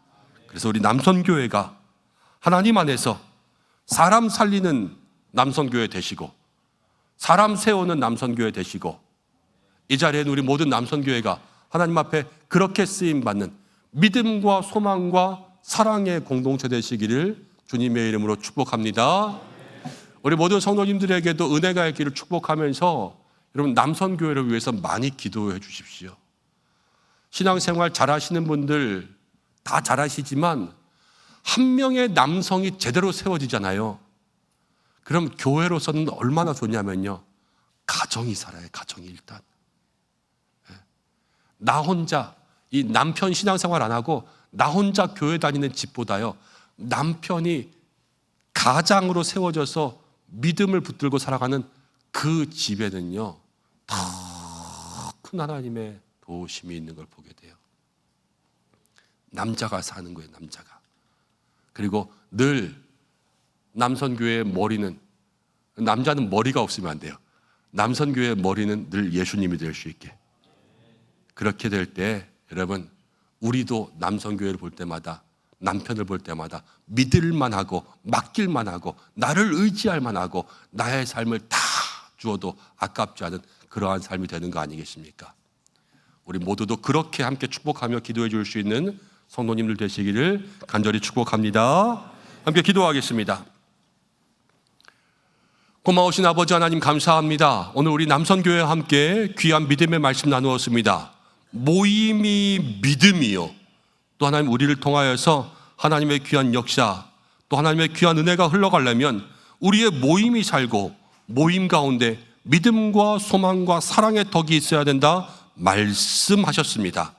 그래서 우리 남선교회가 하나님 안에서 사람 살리는 남선교회 되시고, 사람 세우는 남선교회 되시고, 이 자리에는 우리 모든 남선교회가 하나님 앞에 그렇게 쓰임받는 믿음과 소망과 사랑의 공동체 되시기를 주님의 이름으로 축복합니다. 우리 모든 성도님들에게도 은혜가 있기를 축복하면서 여러분, 남선교회를 위해서 많이 기도해 주십시오. 신앙생활 잘하시는 분들 다 잘하시지만 한 명의 남성이 제대로 세워지잖아요. 그럼 교회로서는 얼마나 좋냐면요, 가정이 살아요. 가정이 일단. 나 혼자, 이 남편 신앙생활 안 하고 나 혼자 교회 다니는 집보다요, 남편이 가장으로 세워져서 믿음을 붙들고 살아가는 그 집에는요, 더 큰 하나님의 도우심이 있는 걸 보게 돼요. 남자가 사는 거예요, 남자가. 그리고 늘 남선교회의 머리는, 남자는 머리가 없으면 안 돼요. 남선교회의 머리는 늘 예수님이 될 수 있게. 그렇게 될 때 여러분, 우리도 남선교회를 볼 때마다, 남편을 볼 때마다 믿을만 하고 맡길만 하고 나를 의지할만 하고 나의 삶을 다 주어도 아깝지 않은 그러한 삶이 되는 거 아니겠습니까? 우리 모두도 그렇게 함께 축복하며 기도해 줄 수 있는 성도님들 되시기를 간절히 축복합니다. 함께 기도하겠습니다. 고마우신 아버지 하나님, 감사합니다. 오늘 우리 남선교회와 함께 귀한 믿음의 말씀 나누었습니다. 모임이 믿음이요, 또 하나님 우리를 통하여서 하나님의 귀한 역사, 또 하나님의 귀한 은혜가 흘러가려면 우리의 모임이 살고 모임 가운데 믿음과 소망과 사랑의 덕이 있어야 된다 말씀하셨습니다.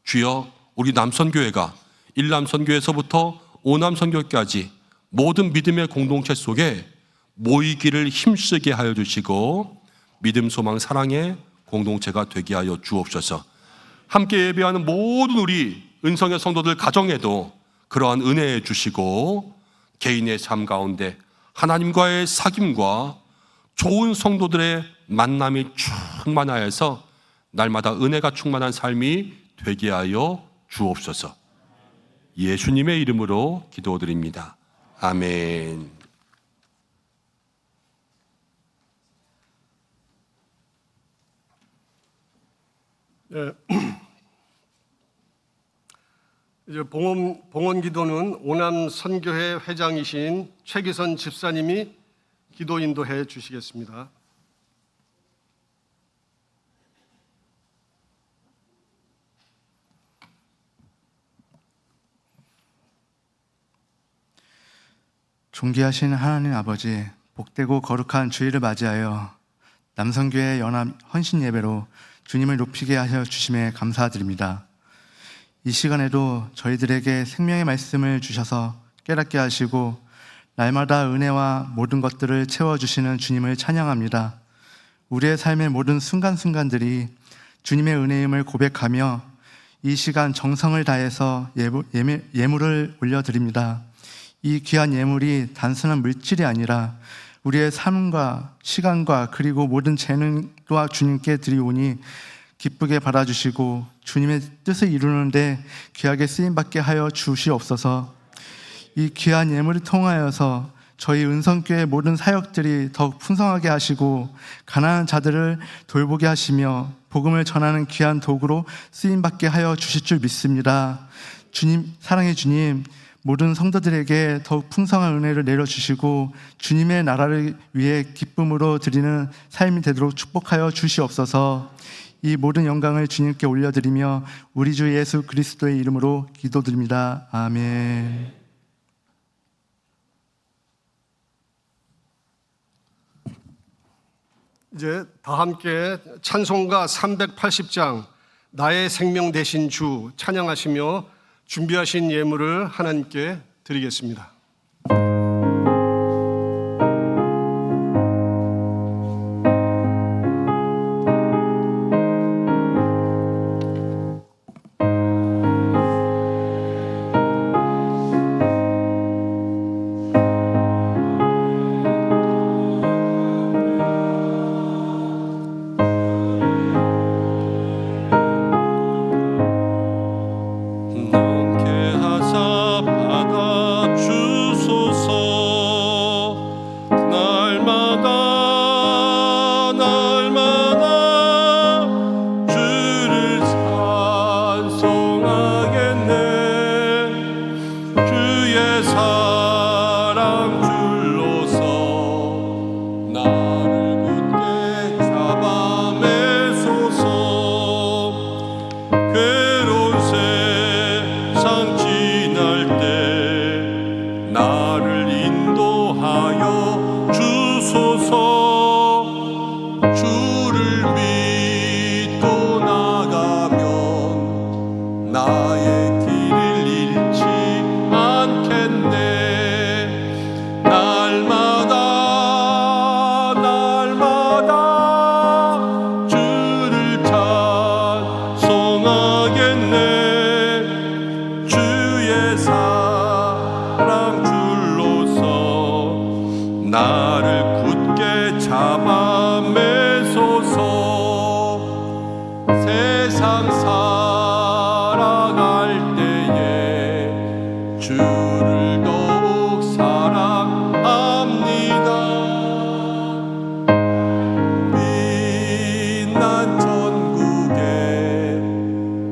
주여, 우리 남선교회가 1남선교회에서부터 5남선교회까지 모든 믿음의 공동체 속에 모이기를 힘쓰게 하여 주시고 믿음, 소망, 사랑의 공동체가 되게 하여 주옵소서. 함께 예배하는 모든 우리 은성의 성도들 가정에도 그러한 은혜 주시고 개인의 삶 가운데 하나님과의 사귐과 좋은 성도들의 만남이 충만하여서 날마다 은혜가 충만한 삶이 되게 하여 주옵소서. 예수님의 이름으로 기도드립니다. 아멘. 네. 이제 봉헌 기도는 오남 선교회 회장이신 최기선 집사님이 기도 인도해 주시겠습니다. 존귀하신 하나님 아버지, 복되고 거룩한 주일을 맞이하여 남선교회 연합 헌신 예배로 주님을 높이게 하여 주심에 감사드립니다. 이 시간에도 저희들에게 생명의 말씀을 주셔서 깨닫게 하시고 날마다 은혜와 모든 것들을 채워주시는 주님을 찬양합니다. 우리의 삶의 모든 순간순간들이 주님의 은혜임을 고백하며 이 시간 정성을 다해서 예물을 올려드립니다. 이 귀한 예물이 단순한 물질이 아니라 우리의 삶과 시간과 그리고 모든 재능과 주님께 드리오니 기쁘게 받아주시고 주님의 뜻을 이루는데 귀하게 쓰임받게 하여 주시옵소서. 이 귀한 예물을 통하여서 저희 은성교회 모든 사역들이 더욱 풍성하게 하시고 가난한 자들을 돌보게 하시며 복음을 전하는 귀한 도구로 쓰임받게 하여 주실 줄 믿습니다. 주님, 사랑의 주님, 모든 성도들에게 더욱 풍성한 은혜를 내려주시고 주님의 나라를 위해 기쁨으로 드리는 삶이 되도록 축복하여 주시옵소서. 이 모든 영광을 주님께 올려드리며 우리 주 예수 그리스도의 이름으로 기도드립니다. 아멘. 이제 다 함께 찬송가 380장 나의 생명 되신 주 찬양하시며 준비하신 예물을 하나님께 드리겠습니다. 넘게 하사 받아 주소서. 날마다 날마다 주를 찬송하겠네. 주의 사랑 줄로서 나를 굳게 잡아 매소서. 괴로운 세상 지날 때 나를 인도하여 주소서. 주를 믿고 나가면 나의 길을 잃지 않겠네. 날마다 날마다 주를 찬송하겠네. 주의 사랑 줄로서 나를 굳게 잡아 매소서. 세상 살아갈 때에 주를 더욱 사랑합니다. 빛난 천국에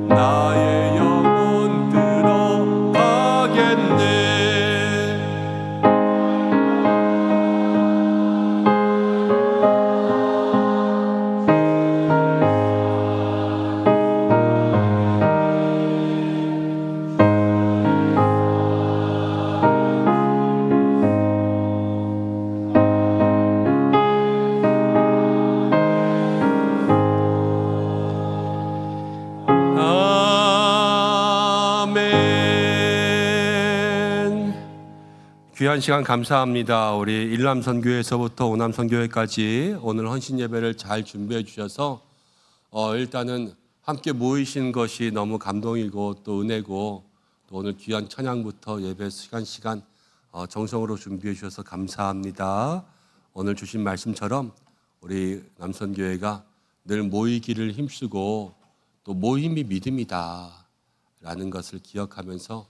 나의 영혼 들어가겠네. 아멘. 귀한 시간 감사합니다. 우리 일남선교회에서부터 오남선교회까지 오늘 헌신 예배를 잘 준비해 주셔서 일단은 함께 모이신 것이 너무 감동이고 또 은혜고 또 오늘 귀한 찬양부터 예배 시간 정성으로 준비해 주셔서 감사합니다. 오늘 주신 말씀처럼 우리 남선교회가 늘 모이기를 힘쓰고 또 모임이 믿음이다 라는 것을 기억하면서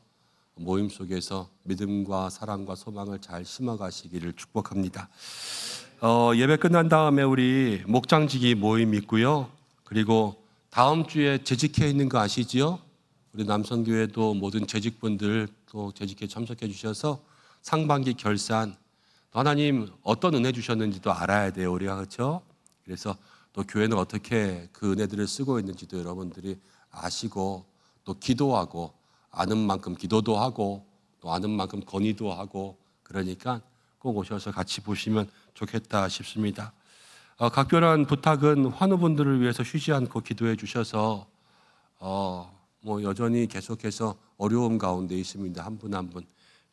모임 속에서 믿음과 사랑과 소망을 잘 심어가시기를 축복합니다. 예배 끝난 다음에 우리 목장지기 모임 있고요. 그리고 다음 주에 재직회 있는 거 아시지요? 우리 남선교회도 모든 재직분들 또 재직회 참석해 주셔서 상반기 결산 또 하나님 어떤 은혜 주셨는지도 알아야 돼요. 우리가 그렇죠? 그래서 또 교회는 어떻게 그 은혜들을 쓰고 있는지도 여러분들이 아시고 또 기도하고 아는 만큼 기도도 하고 또 아는 만큼 건의도 하고 그러니까 꼭 오셔서 같이 보시면 좋겠다 싶습니다. 각별한 부탁은 환우분들을 위해서 쉬지 않고 기도해 주셔서 여전히 계속해서 어려움 가운데 있습니다. 한 분 한 분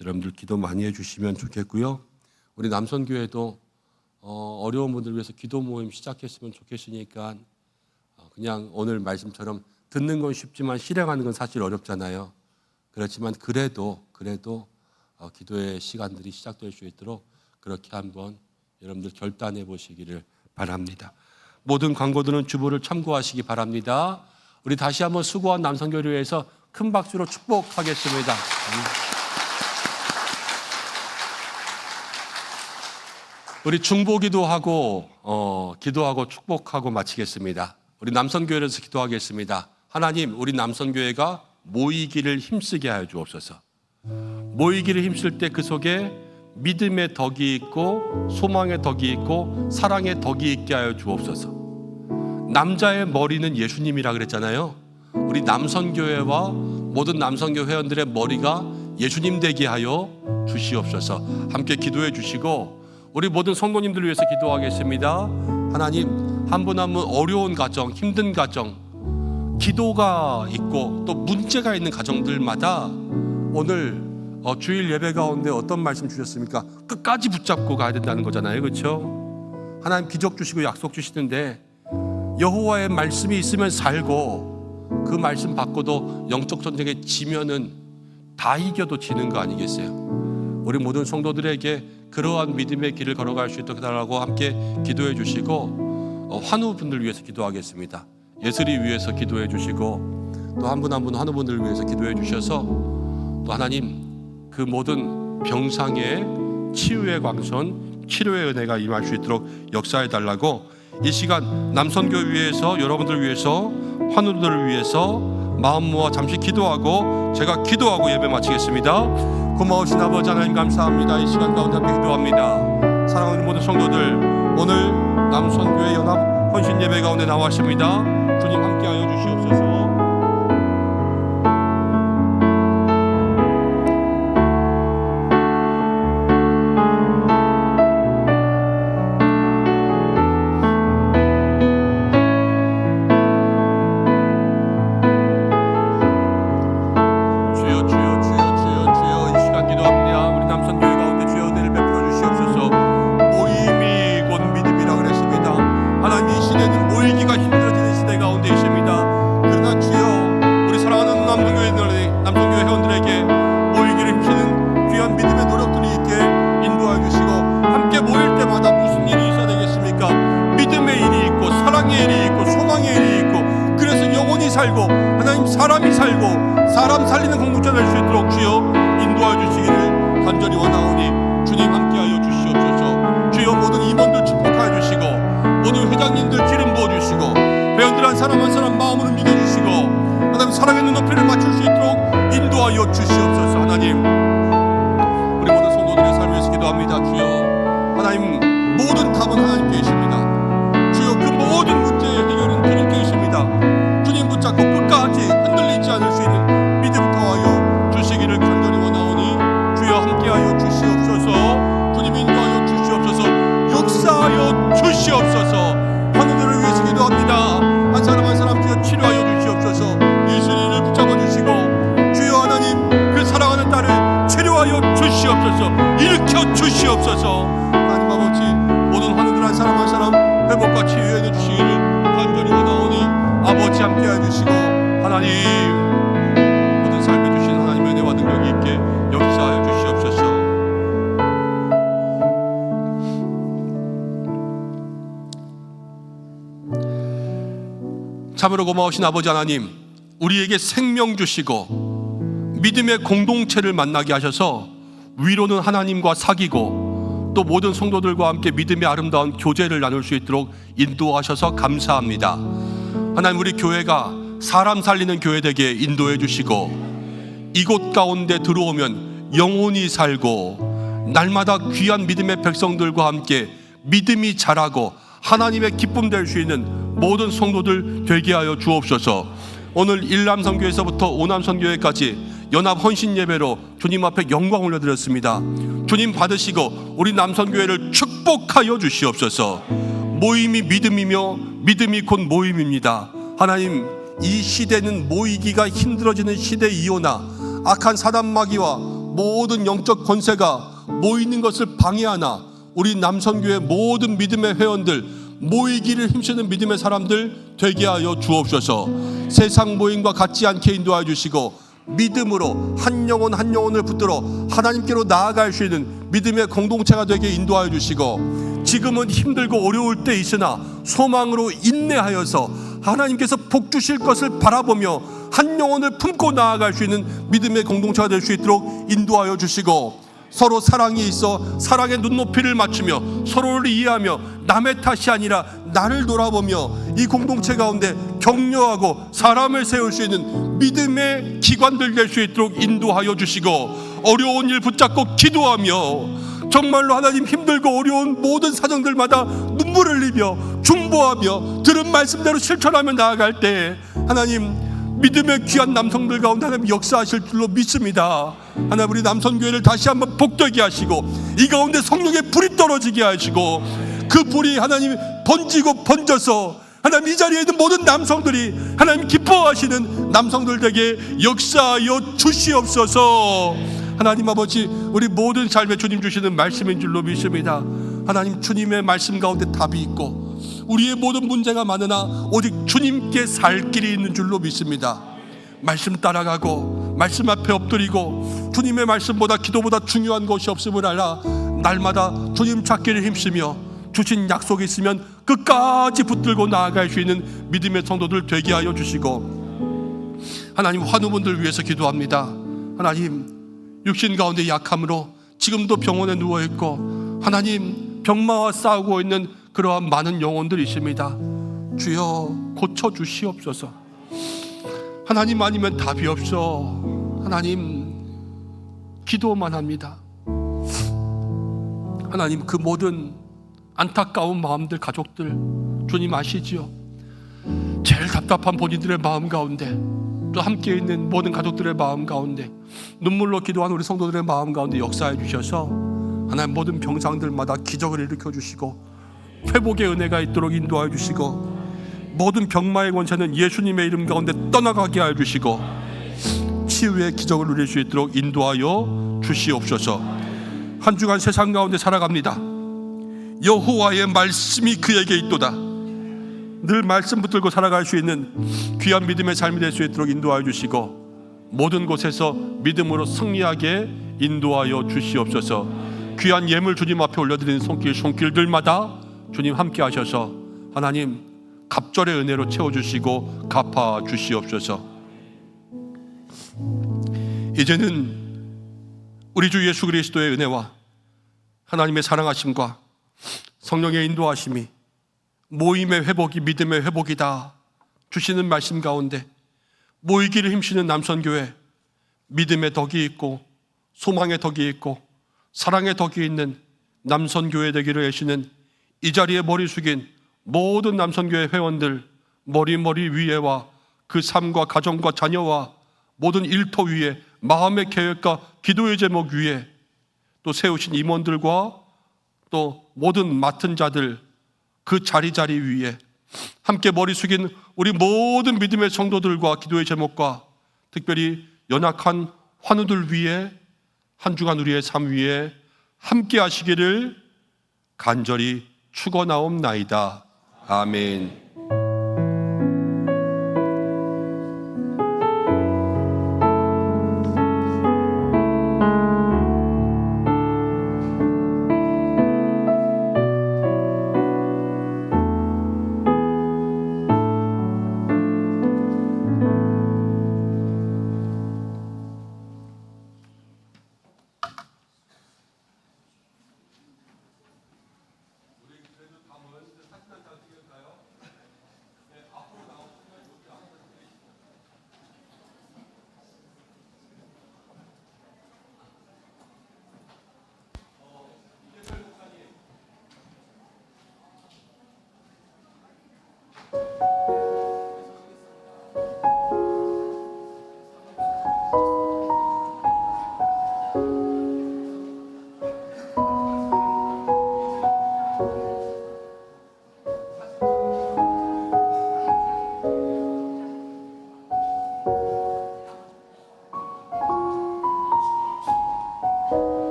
여러분들 기도 많이 해주시면 좋겠고요. 우리 남선교회도 어려운 분들 위해서 기도 모임 시작했으면 좋겠으니까 그냥 오늘 말씀처럼 듣는 건 쉽지만 실행하는 건 사실 어렵잖아요. 그렇지만 그래도 기도의 시간들이 시작될 수 있도록 그렇게 한번 여러분들 결단해 보시기를 바랍니다. 모든 광고들은 주보를 참고하시기 바랍니다. 우리 다시 한번 수고한 남성교회를 위해서 큰 박수로 축복하겠습니다. 우리 중보기도 하고 기도하고 축복하고 마치겠습니다. 우리 남선교회에서 기도하겠습니다. 하나님, 우리 남선교회가 모이기를 힘쓰게 하여 주옵소서. 모이기를 힘쓸 때 그 속에 믿음의 덕이 있고 소망의 덕이 있고 사랑의 덕이 있게 하여 주옵소서. 남자의 머리는 예수님이라 그랬잖아요. 우리 남선교회와 모든 남선교 회원들의 머리가 예수님 되게 하여 주시옵소서. 함께 기도해 주시고 우리 모든 성도님들을 위해서 기도하겠습니다. 하나님, 한 분 한 분 어려운 가정, 힘든 가정, 기도가 있고 또 문제가 있는 가정들마다 오늘 주일 예배 가운데 어떤 말씀 주셨습니까? 끝까지 붙잡고 가야 된다는 거잖아요. 그렇죠? 하나님 기적 주시고 약속 주시는데 여호와의 말씀이 있으면 살고 그 말씀 받고도 영적 전쟁에 지면은 다 이겨도 지는 거 아니겠어요? 우리 모든 성도들에게 그러한 믿음의 길을 걸어갈 수 있도록 해달라고 함께 기도해 주시고 환우분들 위해서 기도하겠습니다. 예슬이 위해서 기도해 주시고 또 한 분 한 분 환우분들 위해서 기도해 주셔서 또 하나님 그 모든 병상의 치유의 광선, 치료의 은혜가 임할 수 있도록 역사해 달라고 이 시간 남선교 위해서 여러분들 위해서 환우들을 위해서 마음 모아 잠시 기도하고 제가 기도하고 예배 마치겠습니다. 고마우신 아버지 하나님 감사합니다. 이 시간 가운데 함께 기도합니다. 사랑하는 모든 성도들, 오늘 남선교회 연합 헌신 예배 가운데 나왔습니다. 주님 함께하여 주시옵소서. 살고 하나님 사람이 살고 사람 살리는 공동체 될 수 있도록 주여 인도하여 주시기를 간절히 원하오니 주님 함께하여 주시옵소서. 주여 모든 임원들 축복하여 주시고 모든 회장님들 기름 부어주시고 회원들 한 사람 한 사람 마음으로 믿어주시고 하나님 사랑의 눈높이를 맞출 수 있도록 인도하여 주시옵소서. 하나님 우리 모든 성도들의 삶을 위해서 기도합니다. 주여 하나님 모든 답은 하나님께 계십니다. 주여 그 모든 문제의 해결은 주님께 계십니다. 주님 붙잡고 끝까지 흔들리지 않을 수 있는 믿음 더하여 주시기를 간절히 원하오니 주여 함께하여 주시옵소서. 주님 인도하여 주시옵소서. 역사하여 주시옵소서. 환우들을 위해서 기도합니다. 한 사람 한 사람 주여 치료하여 주시옵소서. 예수님을 붙잡아 주시고 주여 하나님 그 사랑하는 딸을 치료하여 주시옵소서. 일으켜 주시옵소서. 하나님 아버지 모든 환우들 한 사람 한 사람 회복과 치유해 주시기를 간절히 원하오니 아버지 함께해 주시고 하나님 모든 삶에 주신 하나님의 은혜와 능력이 있게 역사하여 주시옵소서. 참으로 고마우신 아버지 하나님, 우리에게 생명 주시고 믿음의 공동체를 만나게 하셔서 위로는 하나님과 사귀고 또 모든 성도들과 함께 믿음의 아름다운 교제를 나눌 수 있도록 인도하셔서 감사합니다. 하나님 우리 교회가 사람 살리는 교회 되게 인도해 주시고 이곳 가운데 들어오면 영혼이 살고 날마다 귀한 믿음의 백성들과 함께 믿음이 자라고 하나님의 기쁨 될 수 있는 모든 성도들 되게 하여 주옵소서. 오늘 1남선교회에서부터 5남선교회까지 연합 헌신 예배로 주님 앞에 영광 올려드렸습니다. 주님 받으시고 우리 남선교회를 축복하여 주시옵소서. 모임이 믿음이며 믿음이 곧 모임입니다. 하나님 이 시대는 모이기가 힘들어지는 시대이오나 악한 사단 마귀와 모든 영적 권세가 모이는 것을 방해하나 우리 남선교회 모든 믿음의 회원들, 모이기를 힘쓰는 믿음의 사람들 되게 하여 주옵소서. 세상 모임과 같지 않게 인도하여 주시고 믿음으로 한 영혼 한 영혼을 붙들어 하나님께로 나아갈 수 있는 믿음의 공동체가 되게 인도하여 주시고, 지금은 힘들고 어려울 때 있으나 소망으로 인내하여서 하나님께서 복 주실 것을 바라보며 한 영혼을 품고 나아갈 수 있는 믿음의 공동체가 될 수 있도록 인도하여 주시고, 서로 사랑이 있어 사랑의 눈높이를 맞추며 서로를 이해하며 남의 탓이 아니라 나를 돌아보며 이 공동체 가운데 격려하고 사람을 세울 수 있는 믿음의 기관들 될 수 있도록 인도하여 주시고, 어려운 일 붙잡고 기도하며 정말로 하나님 힘들고 어려운 모든 사정들마다 눈물을 흘리며 중보하며 들은 말씀대로 실천하며 나아갈 때 하나님 믿음의 귀한 남성들 가운데 하나님 역사하실 줄로 믿습니다. 하나님 우리 남선교회를 다시 한번 복되게 하시고 이 가운데 성령의 불이 떨어지게 하시고 그 불이 하나님 번지고 번져서 하나님 이 자리에 있는 모든 남성들이 하나님 기뻐하시는 남성들 되게 역사하여 주시옵소서. 하나님 아버지, 우리 모든 삶에 주님 주시는 말씀인 줄로 믿습니다. 하나님 주님의 말씀 가운데 답이 있고 우리의 모든 문제가 많으나 오직 주님께 살 길이 있는 줄로 믿습니다. 말씀 따라가고 말씀 앞에 엎드리고 주님의 말씀보다 기도보다 중요한 것이 없음을 알아 날마다 주님 찾기를 힘쓰며 주신 약속이 있으면 끝까지 붙들고 나아갈 수 있는 믿음의 성도들 되게 하여 주시고, 하나님 환우분들 위해서 기도합니다. 하나님 육신 가운데 약함으로 지금도 병원에 누워있고 하나님 병마와 싸우고 있는 그러한 많은 영혼들이 있습니다. 주여 고쳐주시옵소서. 하나님 아니면 답이 없어. 하나님 기도만 합니다. 하나님 그 모든 안타까운 마음들, 가족들 주님 아시지요. 제일 답답한 본인들의 마음 가운데 또 함께 있는 모든 가족들의 마음 가운데 눈물로 기도하는 우리 성도들의 마음 가운데 역사해 주셔서 하나님 모든 병상들마다 기적을 일으켜 주시고 회복의 은혜가 있도록 인도하여 주시고 모든 병마의 권세는 예수님의 이름 가운데 떠나가게 하여 주시고 치유의 기적을 누릴 수 있도록 인도하여 주시옵소서. 한 주간 세상 가운데 살아갑니다. 여호와의 말씀이 그에게 있도다. 늘 말씀 붙들고 살아갈 수 있는 귀한 믿음의 삶이 될 수 있도록 인도하여 주시고 모든 곳에서 믿음으로 승리하게 인도하여 주시옵소서. 귀한 예물 주님 앞에 올려드리는 손길들마다 주님 함께 하셔서 하나님 갑절의 은혜로 채워주시고 갚아 주시옵소서. 이제는 우리 주 예수 그리스도의 은혜와 하나님의 사랑하심과 성령의 인도하심이 모임의 회복이 믿음의 회복이다 주시는 말씀 가운데 모이기를 힘쓰는 남선교회 믿음의 덕이 있고 소망의 덕이 있고 사랑의 덕이 있는 남선교회 되기를 애쓰는 이 자리에 머리 숙인 모든 남선교회 회원들 머리 위에와 그 삶과 가정과 자녀와 모든 일터 위에 마음의 계획과 기도의 제목 위에 또 세우신 임원들과 또 모든 맡은 자들 그 자리 위에 함께 머리 숙인 우리 모든 믿음의 성도들과 기도의 제목과 특별히 연약한 환우들 위에 한 주간 우리의 삶 위에 함께 하시기를 간절히 축원하옵나이다. 아멘.